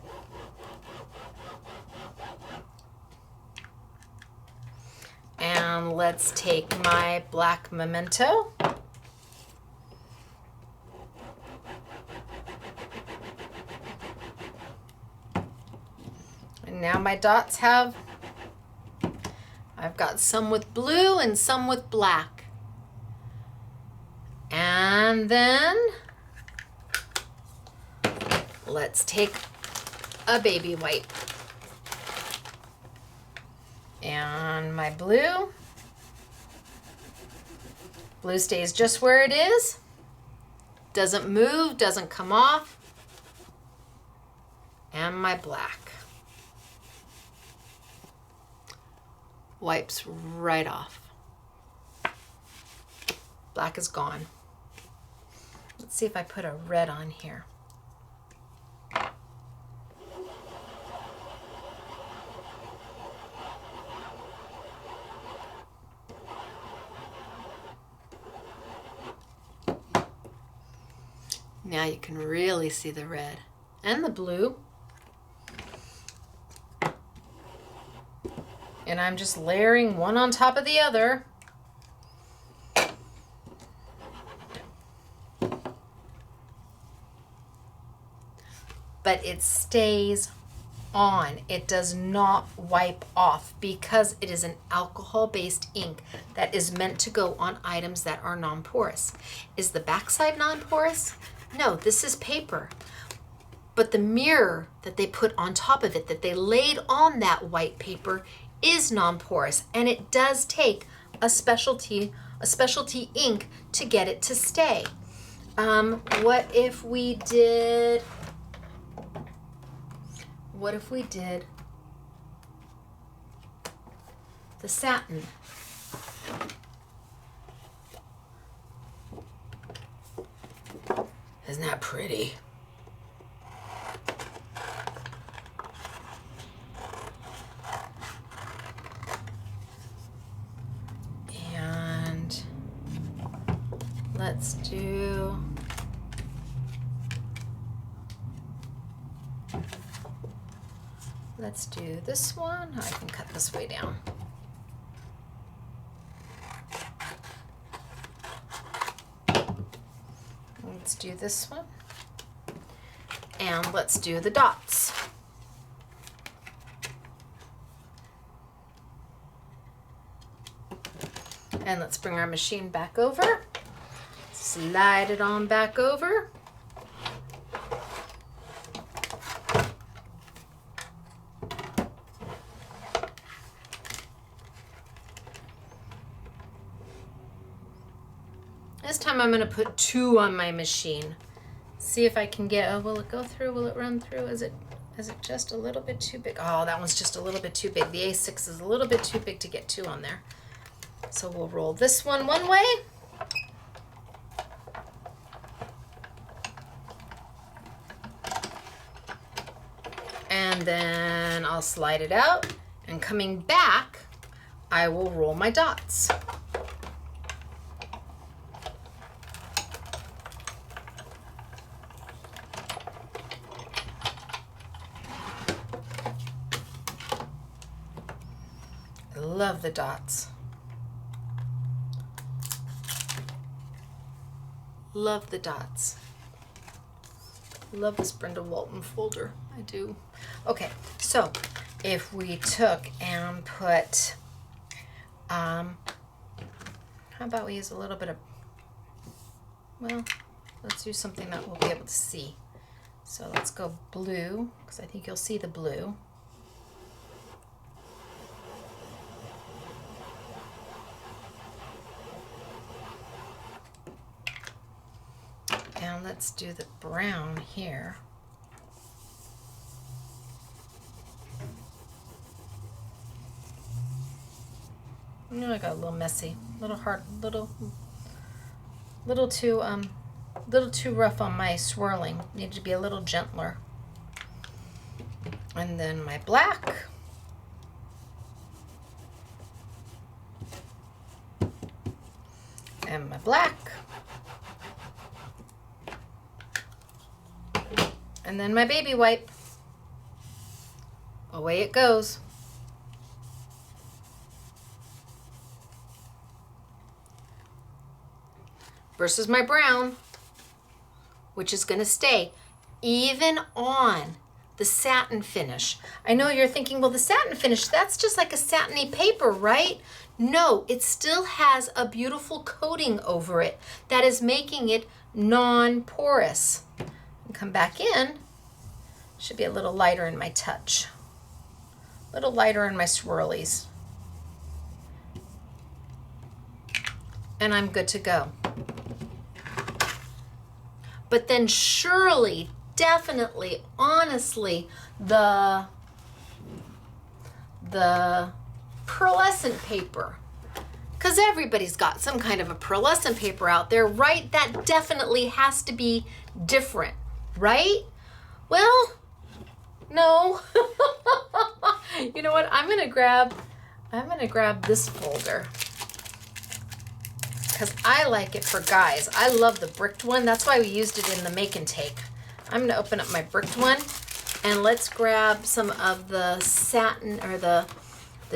[SPEAKER 1] And let's take my black Memento. And now my dots I've got some with blue and some with black. And then let's take a baby white and my blue. Blue stays just where it is, doesn't move, doesn't come off, and my black wipes right off. Black is gone. Let's see if I put a red on here. Now you can really see the red and the blue. And I'm just layering one on top of the other. but it stays on. It does not wipe off because it is an alcohol-based ink that is meant to go on items that are non-porous. Is the backside non-porous? No, this is paper. But the mirror that they put on top of it, that they laid on that white paper, is non-porous, and it does take a specialty ink to get it to stay. What if we did the satin? Isn't that pretty? And let's do this one. I can cut this way down. Let's do this one. And let's do the dots. And let's bring our machine back over. Slide it on back over. This time I'm going to put 2 on my machine. See if I can get, oh, will it go through? Will it run through? Is it just a little bit too big? Oh, that one's just a little bit too big. The A6 is a little bit too big to get 2 on there. So we'll roll this one way. And then I'll slide it out. And coming back, I will roll my dots. I love the dots. Love the dots. Love this Brenda Walton folder. I do. Okay, so if we took and put, how about we use a little bit of, well, let's do something that we'll be able to see. So let's go blue, because I think you'll see the blue. And let's do the brown here. I got a little messy, a little hard, little too rough on my swirling. Need to be a little gentler. And then my black. And my black. And then my baby wipe. Away it goes. Versus my brown, which is going to stay even on the satin finish. I know you're thinking, well, the satin finish, that's just like a satiny paper, right? No, it still has a beautiful coating over it that is making it non-porous. Come back in, should be a little lighter in my touch, a little lighter in my swirlies, and I'm good to go. But then surely, definitely, honestly, the pearlescent paper, because everybody's got some kind of a pearlescent paper out there, right? That definitely has to be different. Right? Well, no. You know what? I'm gonna grab this folder because I like it for guys. I love the bricked one. That's why we used it in the make and take. I'm gonna open up my bricked one and let's grab some of the satin or the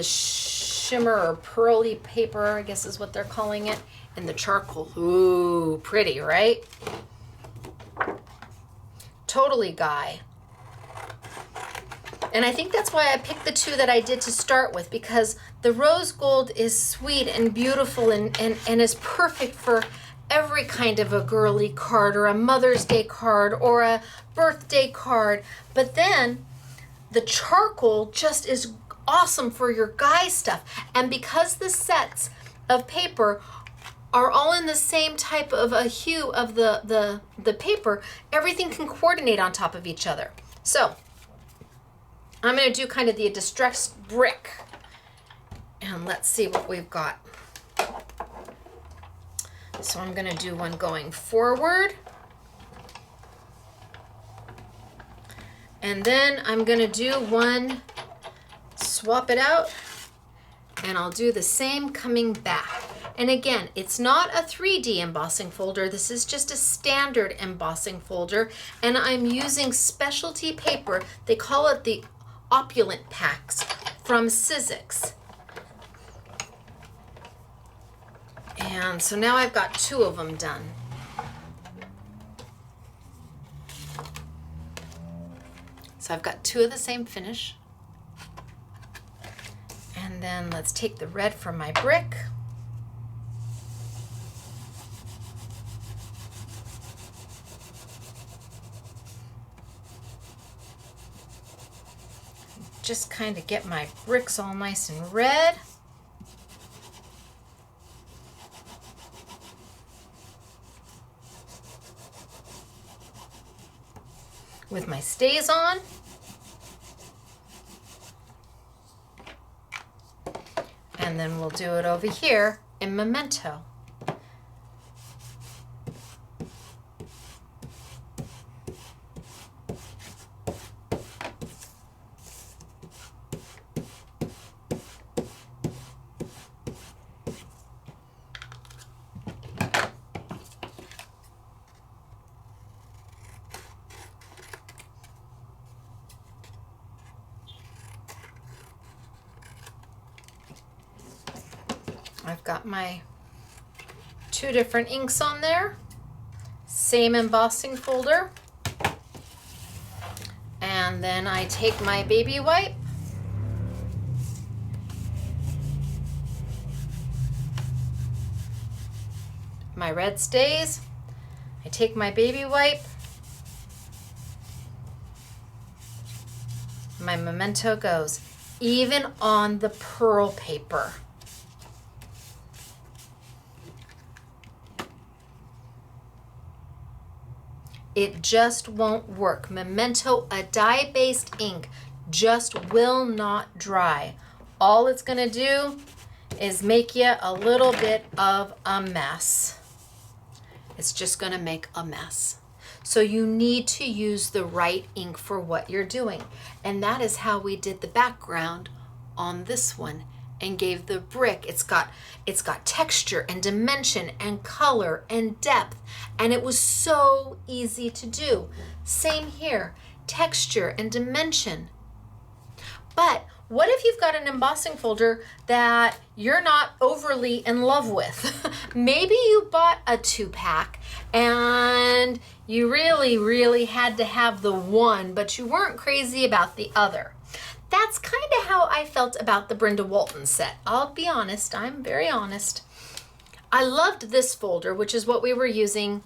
[SPEAKER 1] shimmer or pearly paper, I guess is what they're calling it, and the charcoal. Ooh, pretty, right? Totally guy. And I think that's why I picked the two that I did to start with, because the rose gold is sweet and beautiful and is perfect for every kind of a girly card or a Mother's Day card or a birthday card. But then the charcoal just is awesome for your guy stuff. And because the sets of paper are all in the same type of a hue of the paper, everything can coordinate on top of each other. So I'm going to do kind of the distressed brick, and let's see what we've got. So I'm going to do one going forward, and then I'm going to do one, swap it out, and I'll do the same coming back. And again, it's not a 3D embossing folder. This is just a standard embossing folder, and I'm using specialty paper. They call it the opulent packs from Sizzix. And so now I've got two of them done. So I've got two of the same finish. And then let's take the red from my brick. Just kind of get my bricks all nice and red. With my StazOn. And then we'll do it over here in Memento. I've got my two different inks on there, same embossing folder, and then I take my baby wipe, my red stays, I take my baby wipe, my Memento goes, even on the pearl paper. It just won't work. Memento, a dye-based ink, just will not dry. All it's gonna do is make you a little bit of a mess. It's just gonna make a mess. So you need to use the right ink for what you're doing. And that is how we did the background on this one and gave the brick, it's got texture and dimension and color and depth, and it was so easy to do. Same here, texture and dimension. But what if you've got an embossing folder that you're not overly in love with? Maybe you bought a 2-pack and you really had to have the one, but you weren't crazy about the other. That's kind of how I felt about the Brenda Walton set. I'll be honest, I'm very honest. I loved this folder, which is what we were using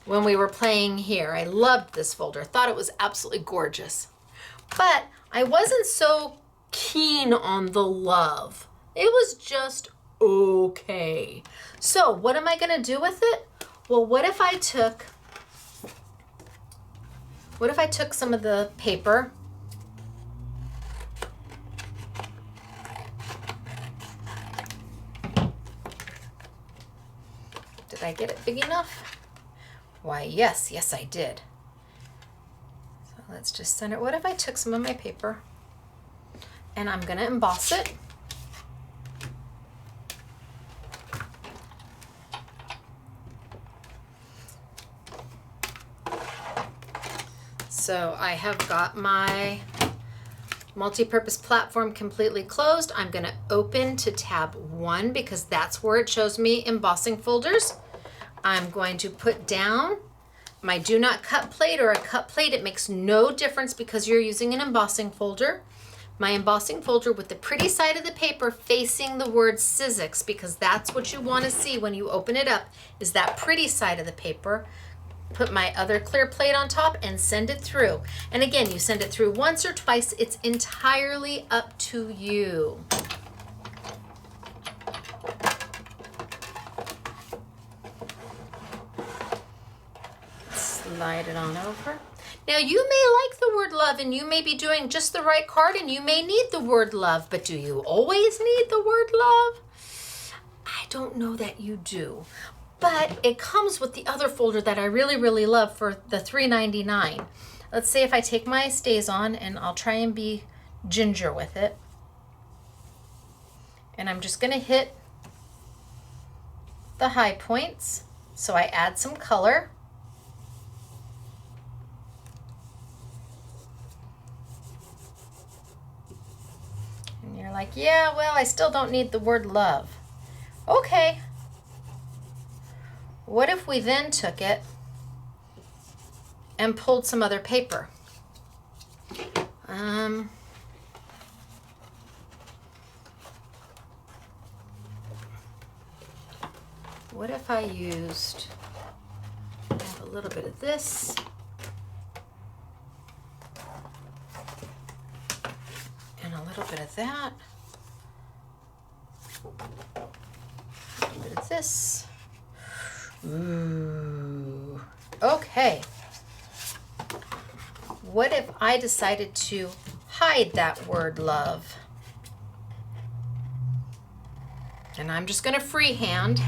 [SPEAKER 1] when we were playing here. I loved this folder, thought it was absolutely gorgeous. But I wasn't so keen on the love. It was just okay. So what am I gonna do with it? Well, what if I took some of the paper, did I get it big enough? Why, yes, I did. So let's just center. What if I took some of my paper and I'm gonna emboss it? So I have got my multi-purpose platform completely closed. I'm gonna open to tab 1 because that's where it shows me embossing folders. I'm going to put down my do not cut plate or a cut plate, it makes no difference because you're using an embossing folder. My embossing folder with the pretty side of the paper facing the word Sizzix, because that's what you want to see when you open it up, is that pretty side of the paper. Put my other clear plate on top and send it through. And again, you send it through once or twice. It's entirely up to you. Slide it on over. Now you may like the word love and you may be doing just the right card and you may need the word love, but do you always need the word love? I don't know that you do, but it comes with the other folder that I really, really love for the $3.99. Let's say if I take my StazOn and I'll try and be ginger with it. And I'm just gonna hit the high points. So I add some color. You're like, yeah, well, I still don't need the word love. Okay. What if we then took it and pulled some other paper? What if I used, I have a little bit of this. A little bit of that, a little bit of this. Ooh, okay. What if I decided to hide that word love? And I'm just going to freehand.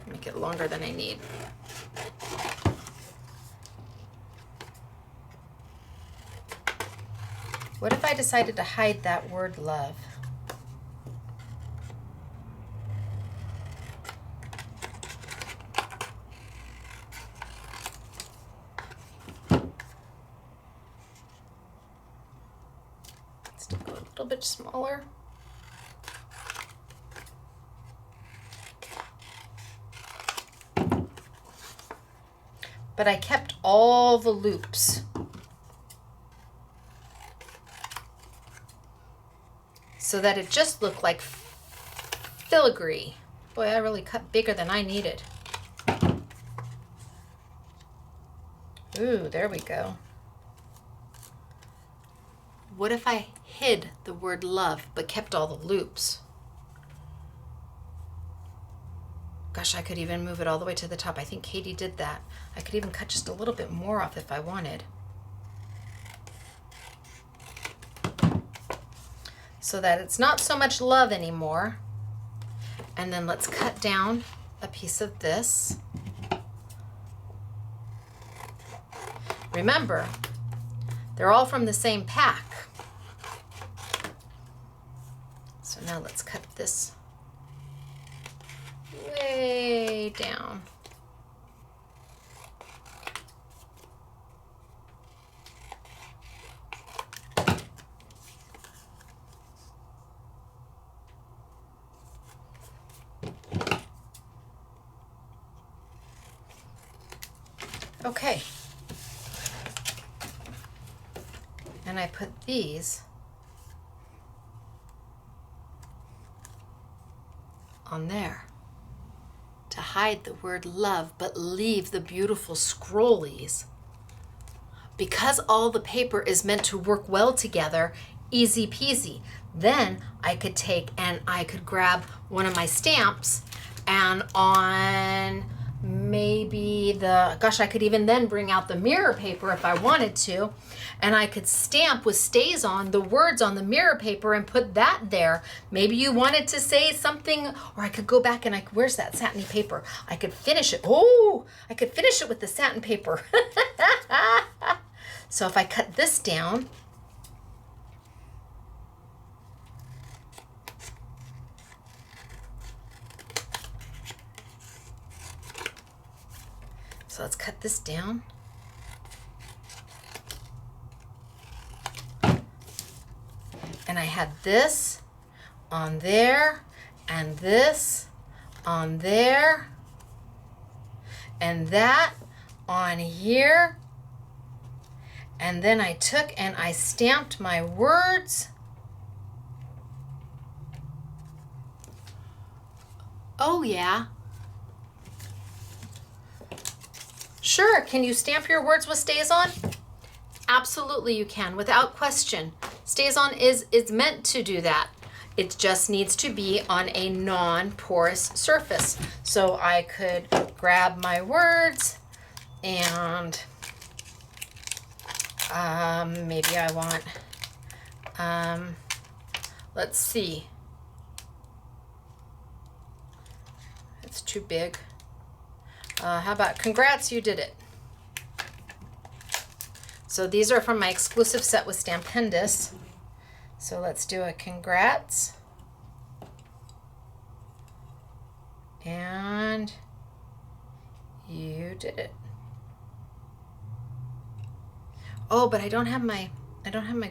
[SPEAKER 1] Make it longer than I need. What if I decided to hide that word love? Let's go a little bit smaller. But I kept all the loops. So that it just looked like filigree. Boy, I really cut bigger than I needed. Ooh, there we go. What if I hid the word love but kept all the loops? Gosh, I could even move it all the way to the top. I think Katie did that. I could even cut just a little bit more off if I wanted. So that it's not so much love anymore. And then let's cut down a piece of this. Remember, they're all from the same pack. So now let's cut this way down. Okay. And I put these on there to hide the word love, but leave the beautiful scrollies. Because all the paper is meant to work well together, easy peasy. Then I could take and I could grab one of my stamps and on maybe the, gosh, I could even then bring out the mirror paper if I wanted to, and I could stamp with StazOn the words on the mirror paper and put that there. Maybe you wanted to say something, or I could go back and where's that satiny paper? I could finish it. Oh, I could finish it with the satin paper. So if I cut this down, so let's cut this down. had this on there, and this on there, and that on here. And then I took and I stamped my words. Oh yeah. Sure, can you stamp your words with StazOn? Absolutely you can, without question. StazOn is meant to do that. It just needs to be on a non-porous surface. So I could grab my words and maybe I want, let's see. It's too big. How about congrats, you did it. So these are from my exclusive set with Stampendous. So let's do a congrats. And you did it. Oh, but I don't have my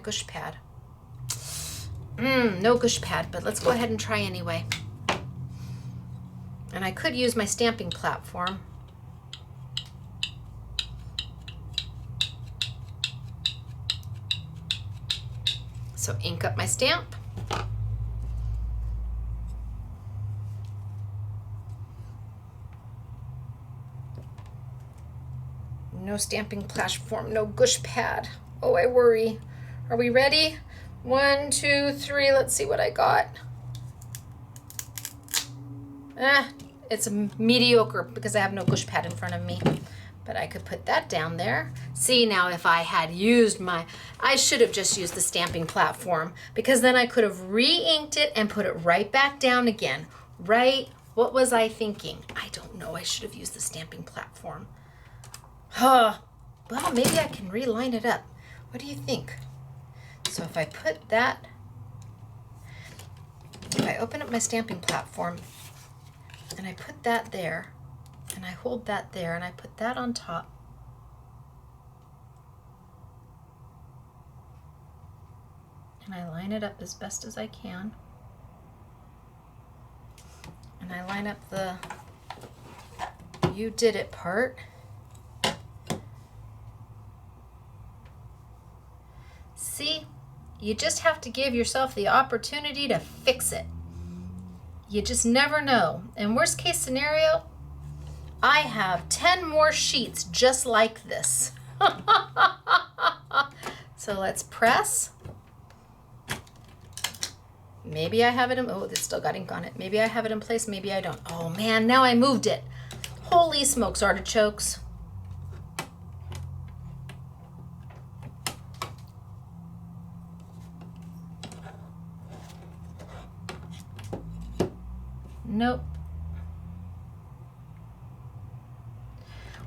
[SPEAKER 1] gush pad. No gush pad, but let's go ahead and try anyway. And I could use my stamping platform. So ink up my stamp. No stamping platform, no gush pad. Oh, I worry. Are we ready? 1, 2, 3, let's see what I got. It's mediocre because I have no gush pad in front of me. But I could put that down there. See, now if I had used I should have just used the stamping platform, because then I could have re-inked it and put it right back down again. Right? What was I thinking? I don't know. I should have used the stamping platform. Well, maybe I can reline it up. What do you think? So if I put that, if I open up my stamping platform and I put that there, and I hold that there, and I put that on top. And I line it up as best as I can. And I line up the you did it part. See, you just have to give yourself the opportunity to fix it. You just never know. And worst case scenario, I have 10 more sheets just like this. So let's press. Maybe I have it in, oh, it's still got ink on it. Maybe I have it in place, maybe I don't. Oh man, now I moved it. Holy smokes, artichokes. Nope.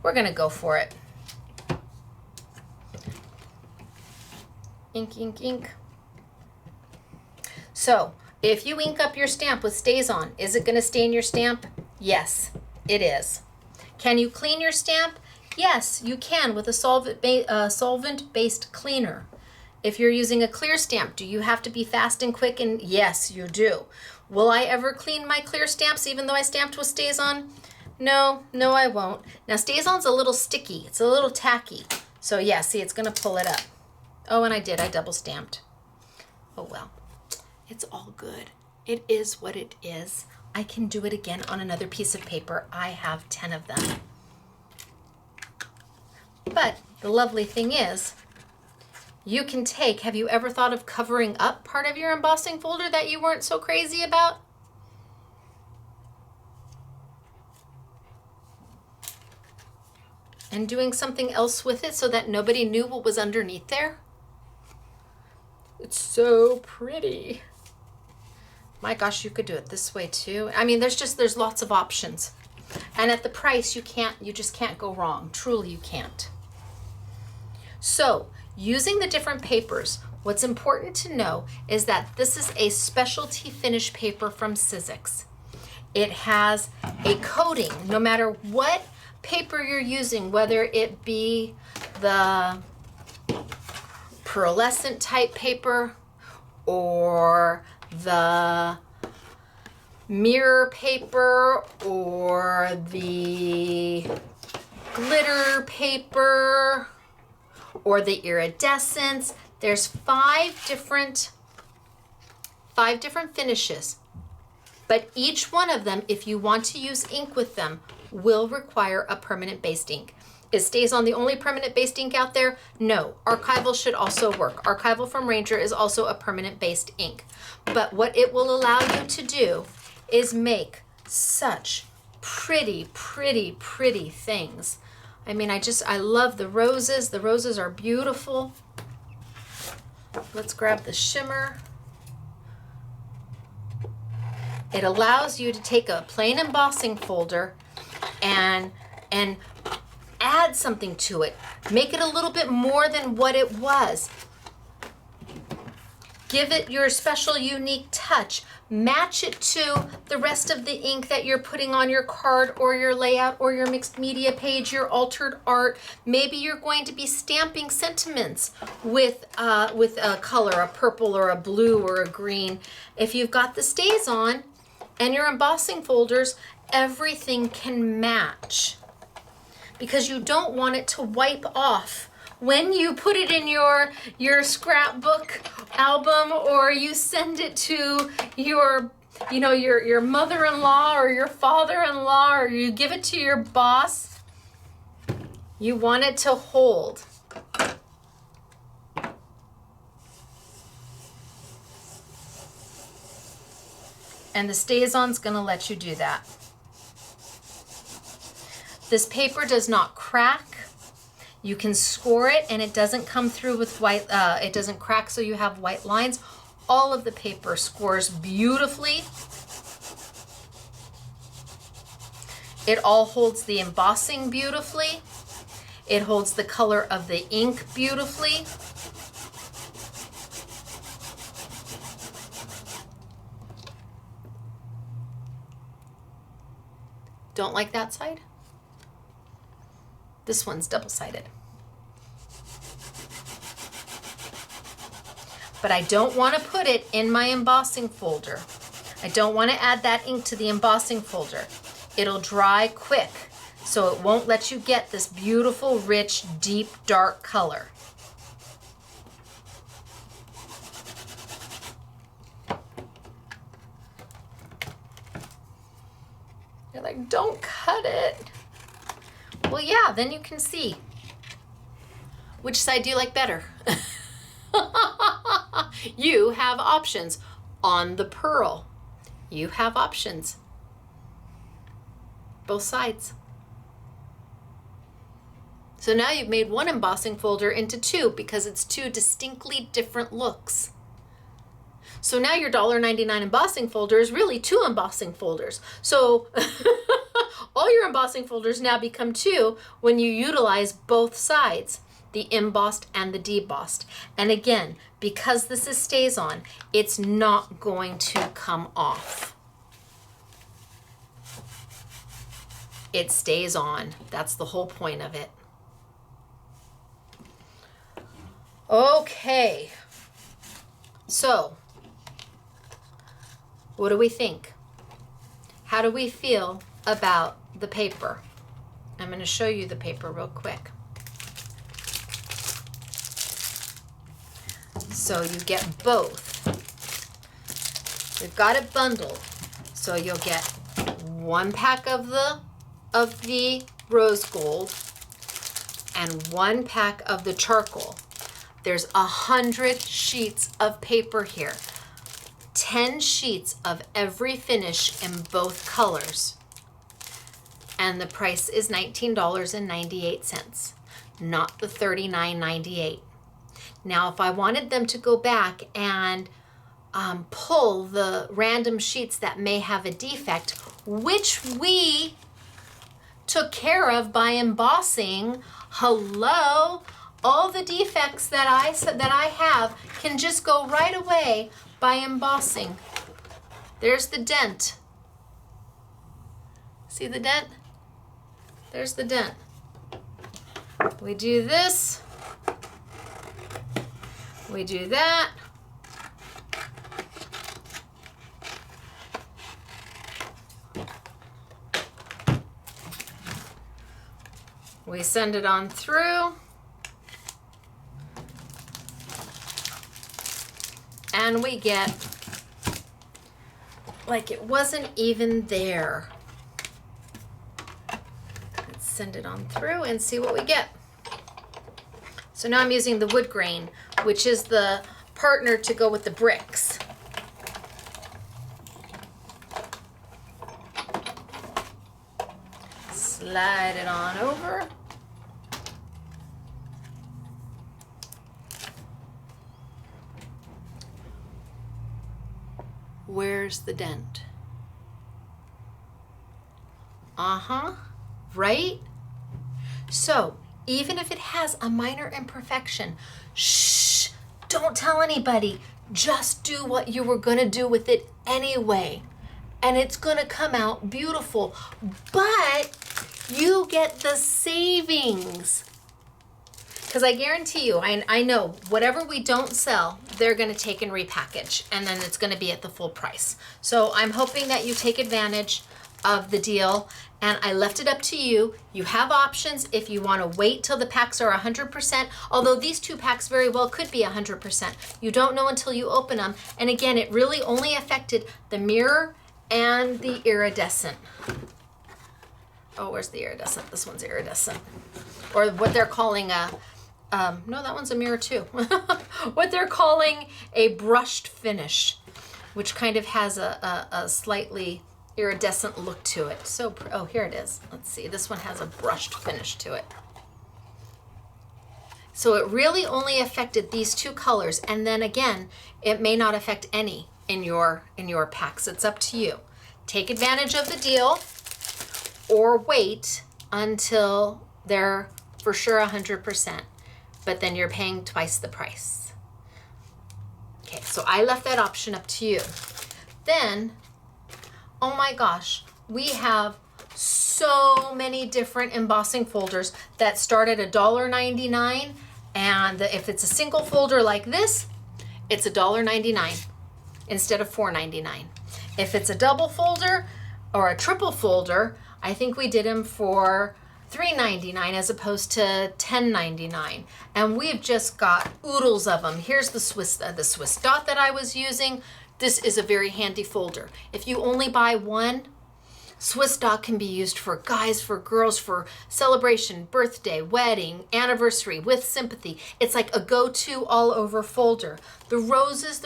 [SPEAKER 1] We're gonna go for it. Ink, ink, ink. So, if you ink up your stamp with StazOn, is it gonna stain your stamp? Yes, it is. Can you clean your stamp? Yes, you can with a solvent-based cleaner. If you're using a clear stamp, do you have to be fast and quick? And yes, you do. Will I ever clean my clear stamps even though I stamped with StazOn? No, I won't. Now StazOn's a little sticky. It's a little tacky. So yeah, see, it's gonna pull it up. Oh, and I double stamped. Oh well, it's all good. It is what it is. I can do it again on another piece of paper. I have 10 of them. But the lovely thing is, you can take, have you ever thought of covering up part of your embossing folder that you weren't so crazy about? And doing something else with it so that nobody knew what was underneath there? It's so pretty. My gosh, you could do it this way too. I mean, there's lots of options. And at the price, you just can't go wrong. Truly, you can't. So, using the different papers, what's important to know is that this is a specialty finish paper from Sizzix. It has a coating, no matter what paper you're using, whether it be the pearlescent type paper or the mirror paper or the glitter paper or the iridescence. There's five different finishes, but each one of them, if you want to use ink with them, will require a permanent based ink. Is StazOn the only permanent based ink out there? No. Archival should also work. Archival from Ranger is also a permanent based ink. But what it will allow you to do is make such pretty, pretty, pretty things. I mean, I love the roses. The roses are beautiful. Let's grab the shimmer. It allows you to take a plain embossing folder and add something to it. Make it a little bit more than what it was. Give it your special, unique touch. Match it to the rest of the ink that you're putting on your card or your layout or your mixed media page, your altered art. Maybe you're going to be stamping sentiments with a color, a purple or a blue or a green. If you've got the StazOn and your embossing folders, everything can match, because you don't want it to wipe off when you put it in your scrapbook album, or you send it to your mother-in-law or your father-in-law, or you give it to your boss. You want it to hold. And the StazOn's gonna let you do that. This paper does not crack. You can score it and it doesn't come through with white, it doesn't crack so you have white lines. All of the paper scores beautifully. It all holds the embossing beautifully. It holds the color of the ink beautifully. Don't like that side? This one's double-sided. But I don't want to put it in my embossing folder. I don't want to add that ink to the embossing folder. It'll dry quick, so it won't let you get this beautiful, rich, deep, dark color. You're like, don't cut it. Well, yeah, then you can see. Which side do you like better? You have options. On the pearl, you have options. Both sides. So now you've made one embossing folder into two because it's two distinctly different looks. So now your $1.99 embossing folder is really two embossing folders. So all your embossing folders now become two when you utilize both sides, the embossed and the debossed. And again, because this is StazOn, it's not going to come off. It stays on. That's the whole point of it. Okay. So, what do we think? How do we feel about the paper? I'm going to show you the paper real quick. So you get both. We've got it bundled. So you'll get one pack of the rose gold and one pack of the charcoal. There's 100 sheets of paper here. 10 sheets of every finish in both colors. And the price is $19.98, not the $39.98. Now, if I wanted them to go back and pull the random sheets that may have a defect, which we took care of by embossing, hello, all the defects that I have can just go right away by embossing. There's the dent. See the dent? There's the dent. We do this. We do that. We send it on through. And we get like it wasn't even there. Let's send it on through and see what we get. So now I'm using the wood grain, which is the partner to go with the bricks. Slide it on over. Where's the dent? Right? So, even if it has a minor imperfection, shh, don't tell anybody. Just do what you were gonna do with it anyway. And it's gonna come out beautiful. But you get the savings. Because I guarantee you, I know whatever we don't sell, they're going to take and repackage, and then it's going to be at the full price. So I'm hoping that you take advantage of the deal, and I left it up to you. You have options if you want to wait till the packs are 100%, although these 2 packs very well could be 100%. You don't know until you open them. And again, it really only affected the mirror and the iridescent. Oh, where's the iridescent? This one's iridescent. Or what they're calling a, no, that one's a mirror too. What they're calling a brushed finish, which kind of has a slightly iridescent look to it. So, oh, here it is. Let's see. This one has a brushed finish to it. So it really only affected these 2 colors. And then again, it may not affect any in your packs. It's up to you. Take advantage of the deal or wait until they're for sure 100%, but then you're paying twice the price. Okay, so I left that option up to you. Then, oh my gosh, we have so many different embossing folders that start at $1.99, and if it's a single folder like this, it's $1.99 instead of $4.99. If it's a double folder or a triple folder, I think we did them for $3.99 as opposed to $10.99, and we've just got oodles of them. Here's the Swiss dot that I was using. This is a very handy folder. If you only buy one, Swiss dot can be used for guys, for girls, for celebration, birthday, wedding, anniversary, with sympathy. It's like a go-to all over folder. The roses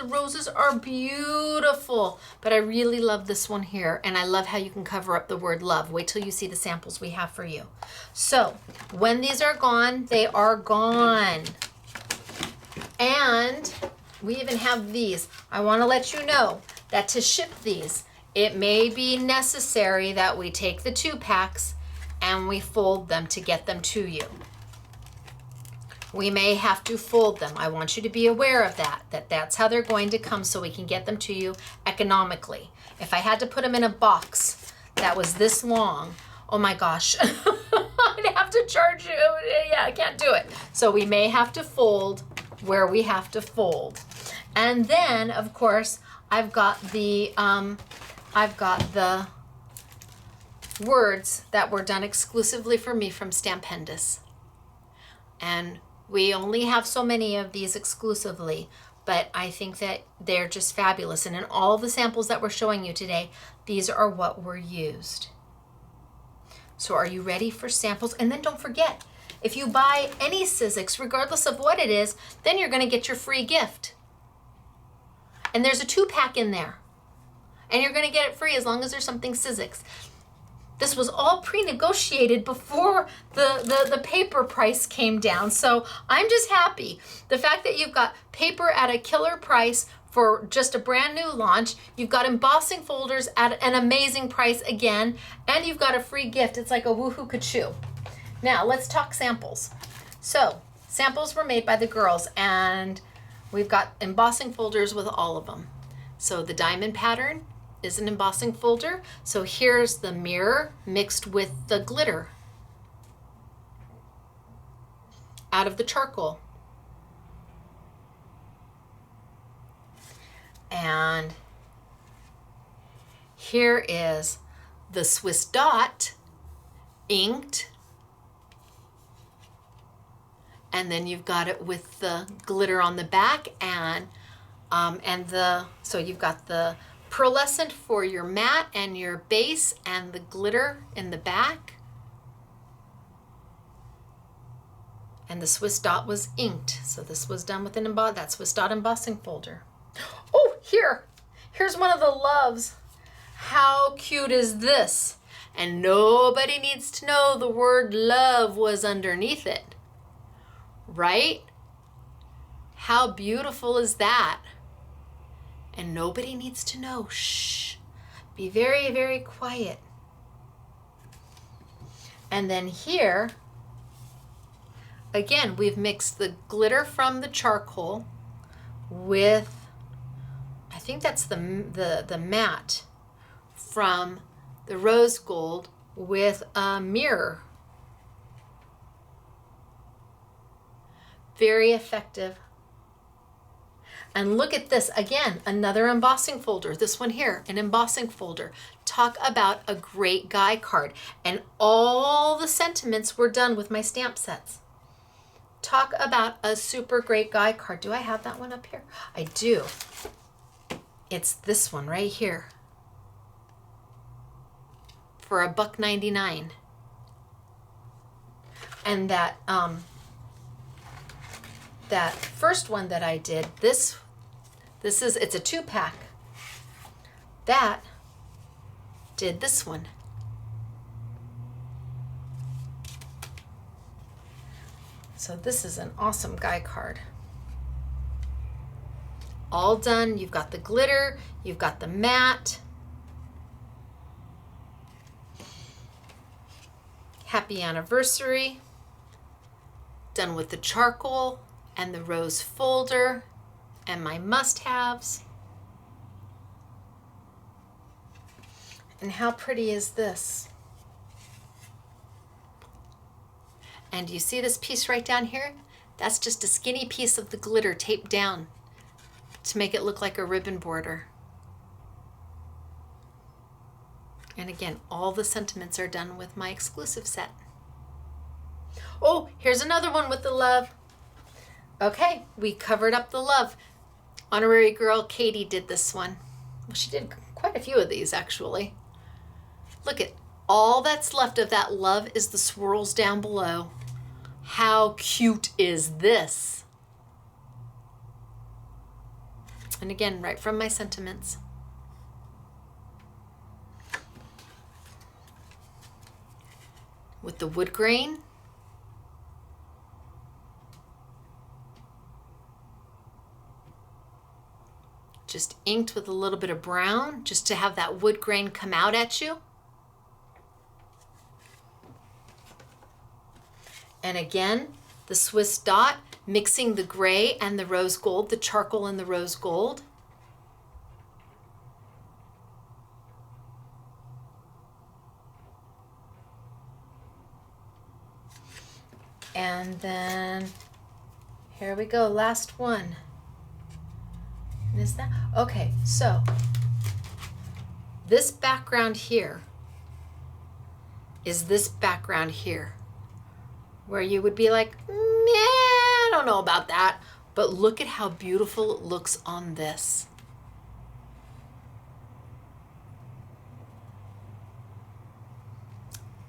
[SPEAKER 1] are beautiful, but I really love this one here, and I love how you can cover up the word love. Wait till you see the samples we have for you. So when these are gone, they are gone. And we even have these. I want to let you know that to ship these, it may be necessary that we take the 2 packs and we fold them to get them to you. We may have to fold them. I want you to be aware of that that's how they're going to come so we can get them to you economically. If I had to put them in a box that was this long, oh my gosh, I'd have to charge you. Yeah, I can't do it. So we may have to fold where we have to fold. And then, of course, I've got the words that were done exclusively for me from Stampendous. And we only have so many of these exclusively, but I think that they're just fabulous. And in all the samples that we're showing you today, these are what were used. So are you ready for samples? And then don't forget, if you buy any Sizzix, regardless of what it is, then you're gonna get your free gift. And there's a 2-pack in there. And you're gonna get it free as long as there's something Sizzix. This was all pre-negotiated before the paper price came down. So I'm just happy. The fact that you've got paper at a killer price for just a brand new launch, you've got embossing folders at an amazing price again, and you've got a free gift. It's like a woohoo kachoo. Now let's talk samples. So samples were made by the girls, and we've got embossing folders with all of them. So the diamond pattern is an embossing folder. So here's the mirror mixed with the glitter out of the charcoal. And here is the Swiss dot inked, and then you've got it with the glitter on the back so you've got the pearlescent for your matte and your base and the glitter in the back. And the Swiss dot was inked. So this was done with that Swiss dot embossing folder. Oh, here's one of the loves. How cute is this? And nobody needs to know the word love was underneath it, right? How beautiful is that? And nobody needs to know. Shh. Be very, very quiet. And then here, again, we've mixed the glitter from the charcoal with, I think that's the matte from the rose gold with a mirror. Very effective. And look at this, again, another embossing folder. This one here, an embossing folder. Talk about a great guy card. And all the sentiments were done with my stamp sets. Talk about a super great guy card. Do I have that one up here? I do. It's this one right here. For $1.99. And that first one that I did, it's a 2-pack. That did this one. So this is an awesome guy card. All done. You've got the glitter, you've got the matte. Happy anniversary. Done with the charcoal and the rose folder and my must-haves. And how pretty is this? And you see this piece right down here? That's just a skinny piece of the glitter taped down to make it look like a ribbon border. And again, all the sentiments are done with my exclusive set. Oh, here's another one with the love. Okay, we covered up the love. Honorary girl Katie did this one. Well, she did quite a few of these actually. Look at all that's left of that love is the swirls down below. How cute is this? And again, right from my sentiments. With the wood grain. Just inked with a little bit of brown, just to have that wood grain come out at you. And again, the Swiss dot, mixing the gray and the rose gold, the charcoal and the rose gold. And then, here we go, last one. Is that? Okay, so this background here is this background here, where you would be like, meh, I don't know about that, but look at how beautiful it looks on this.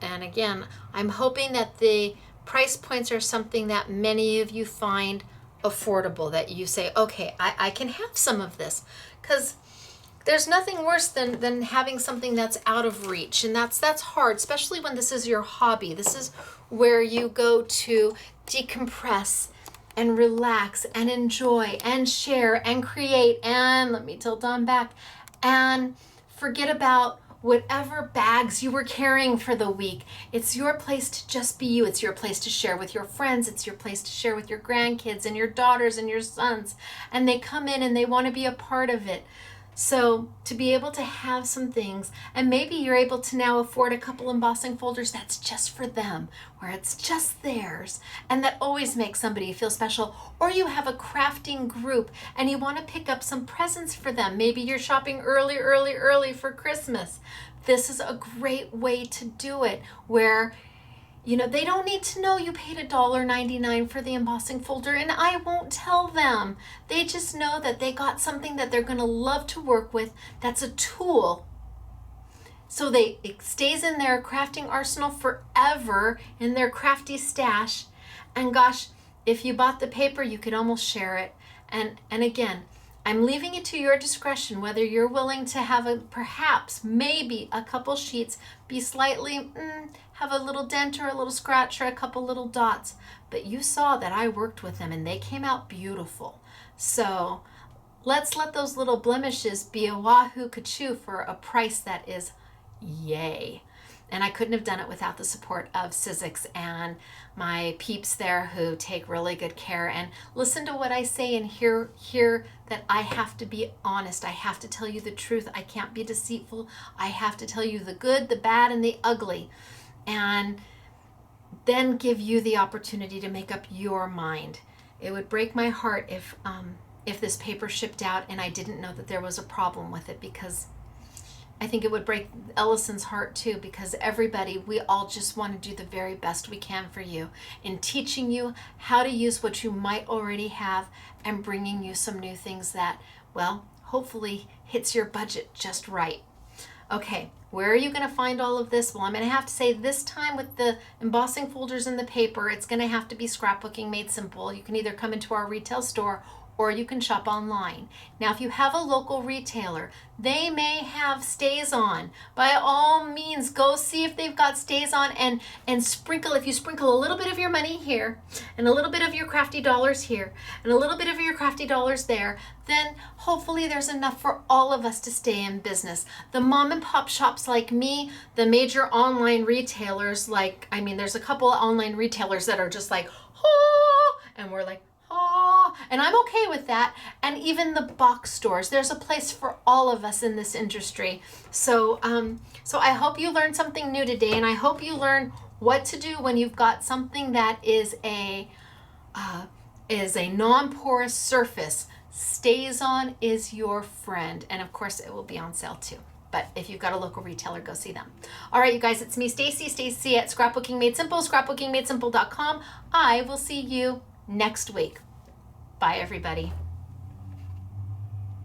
[SPEAKER 1] And again, I'm hoping that the price points are something that many of you find affordable, that you say, okay, I can have some of this, because there's nothing worse than having something that's out of reach, and that's hard, especially when this is your hobby. This is where you go to decompress and relax and enjoy and share and create and, let me tilt on back, and forget about whatever bags you were carrying for the week. It's your place to just be you. It's your place to share with your friends. It's your place to share with your grandkids and your daughters and your sons. And they come in and they want to be a part of it. So to be able to have some things, and maybe you're able to now afford a couple embossing folders that's just for them, where it's just theirs, and that always makes somebody feel special. Or you have a crafting group and you want to pick up some presents for them. Maybe you're shopping early for Christmas. This is a great way to do it, where they don't need to know you paid $1.99 for the embossing folder, and I won't tell them. They just know that they got something that they're going to love to work with. That's a tool. So it stays in their crafting arsenal forever, in their crafty stash. And gosh, if you bought the paper, you could almost share it. And again, I'm leaving it to your discretion whether you're willing to have perhaps, maybe a couple sheets be slightly, have a little dent or a little scratch or a couple little dots. But you saw that I worked with them and they came out beautiful. So let's let those little blemishes be a wahoo kachoo for a price that is yay. And I couldn't have done it without the support of Sizzix and my peeps there who take really good care and listen to what I say and hear that I have to be honest. I have to tell you the truth. I can't be deceitful. I have to tell you the good, the bad, and the ugly. And then give you the opportunity to make up your mind. It would break my heart if this paper shipped out and I didn't know that there was a problem with it, because I think it would break Ellison's heart too, because we all just want to do the very best we can for you in teaching you how to use what you might already have and bringing you some new things that, well, hopefully hits your budget just right. Okay, where are you going to find all of this? Well, I'm going to have to say this time with the embossing folders and the paper, it's going to have to be Scrapbooking Made Simple. You can either come into our retail store or you can shop online. Now, if you have a local retailer, they may have StazOn. By all means, go see if they've got StazOn and sprinkle. If you sprinkle a little bit of your money here and a little bit of your crafty dollars here and a little bit of your crafty dollars there, then hopefully there's enough for all of us to stay in business. The mom and pop shops like me, the major online retailers, there's a couple of online retailers that are just like, oh, and we're like, and I'm okay with that. And even the box stores, there's a place for all of us in this industry. So I hope you learned something new today, and I hope you learn what to do when you've got something that is a non-porous surface. StazOn is your friend, and of course it will be on sale too. But if you've got a local retailer, go see them. All right, you guys, it's me, Stacy at Scrapbooking Made Simple, scrapbookingmadesimple.com. I will see you next week. Bye, everybody.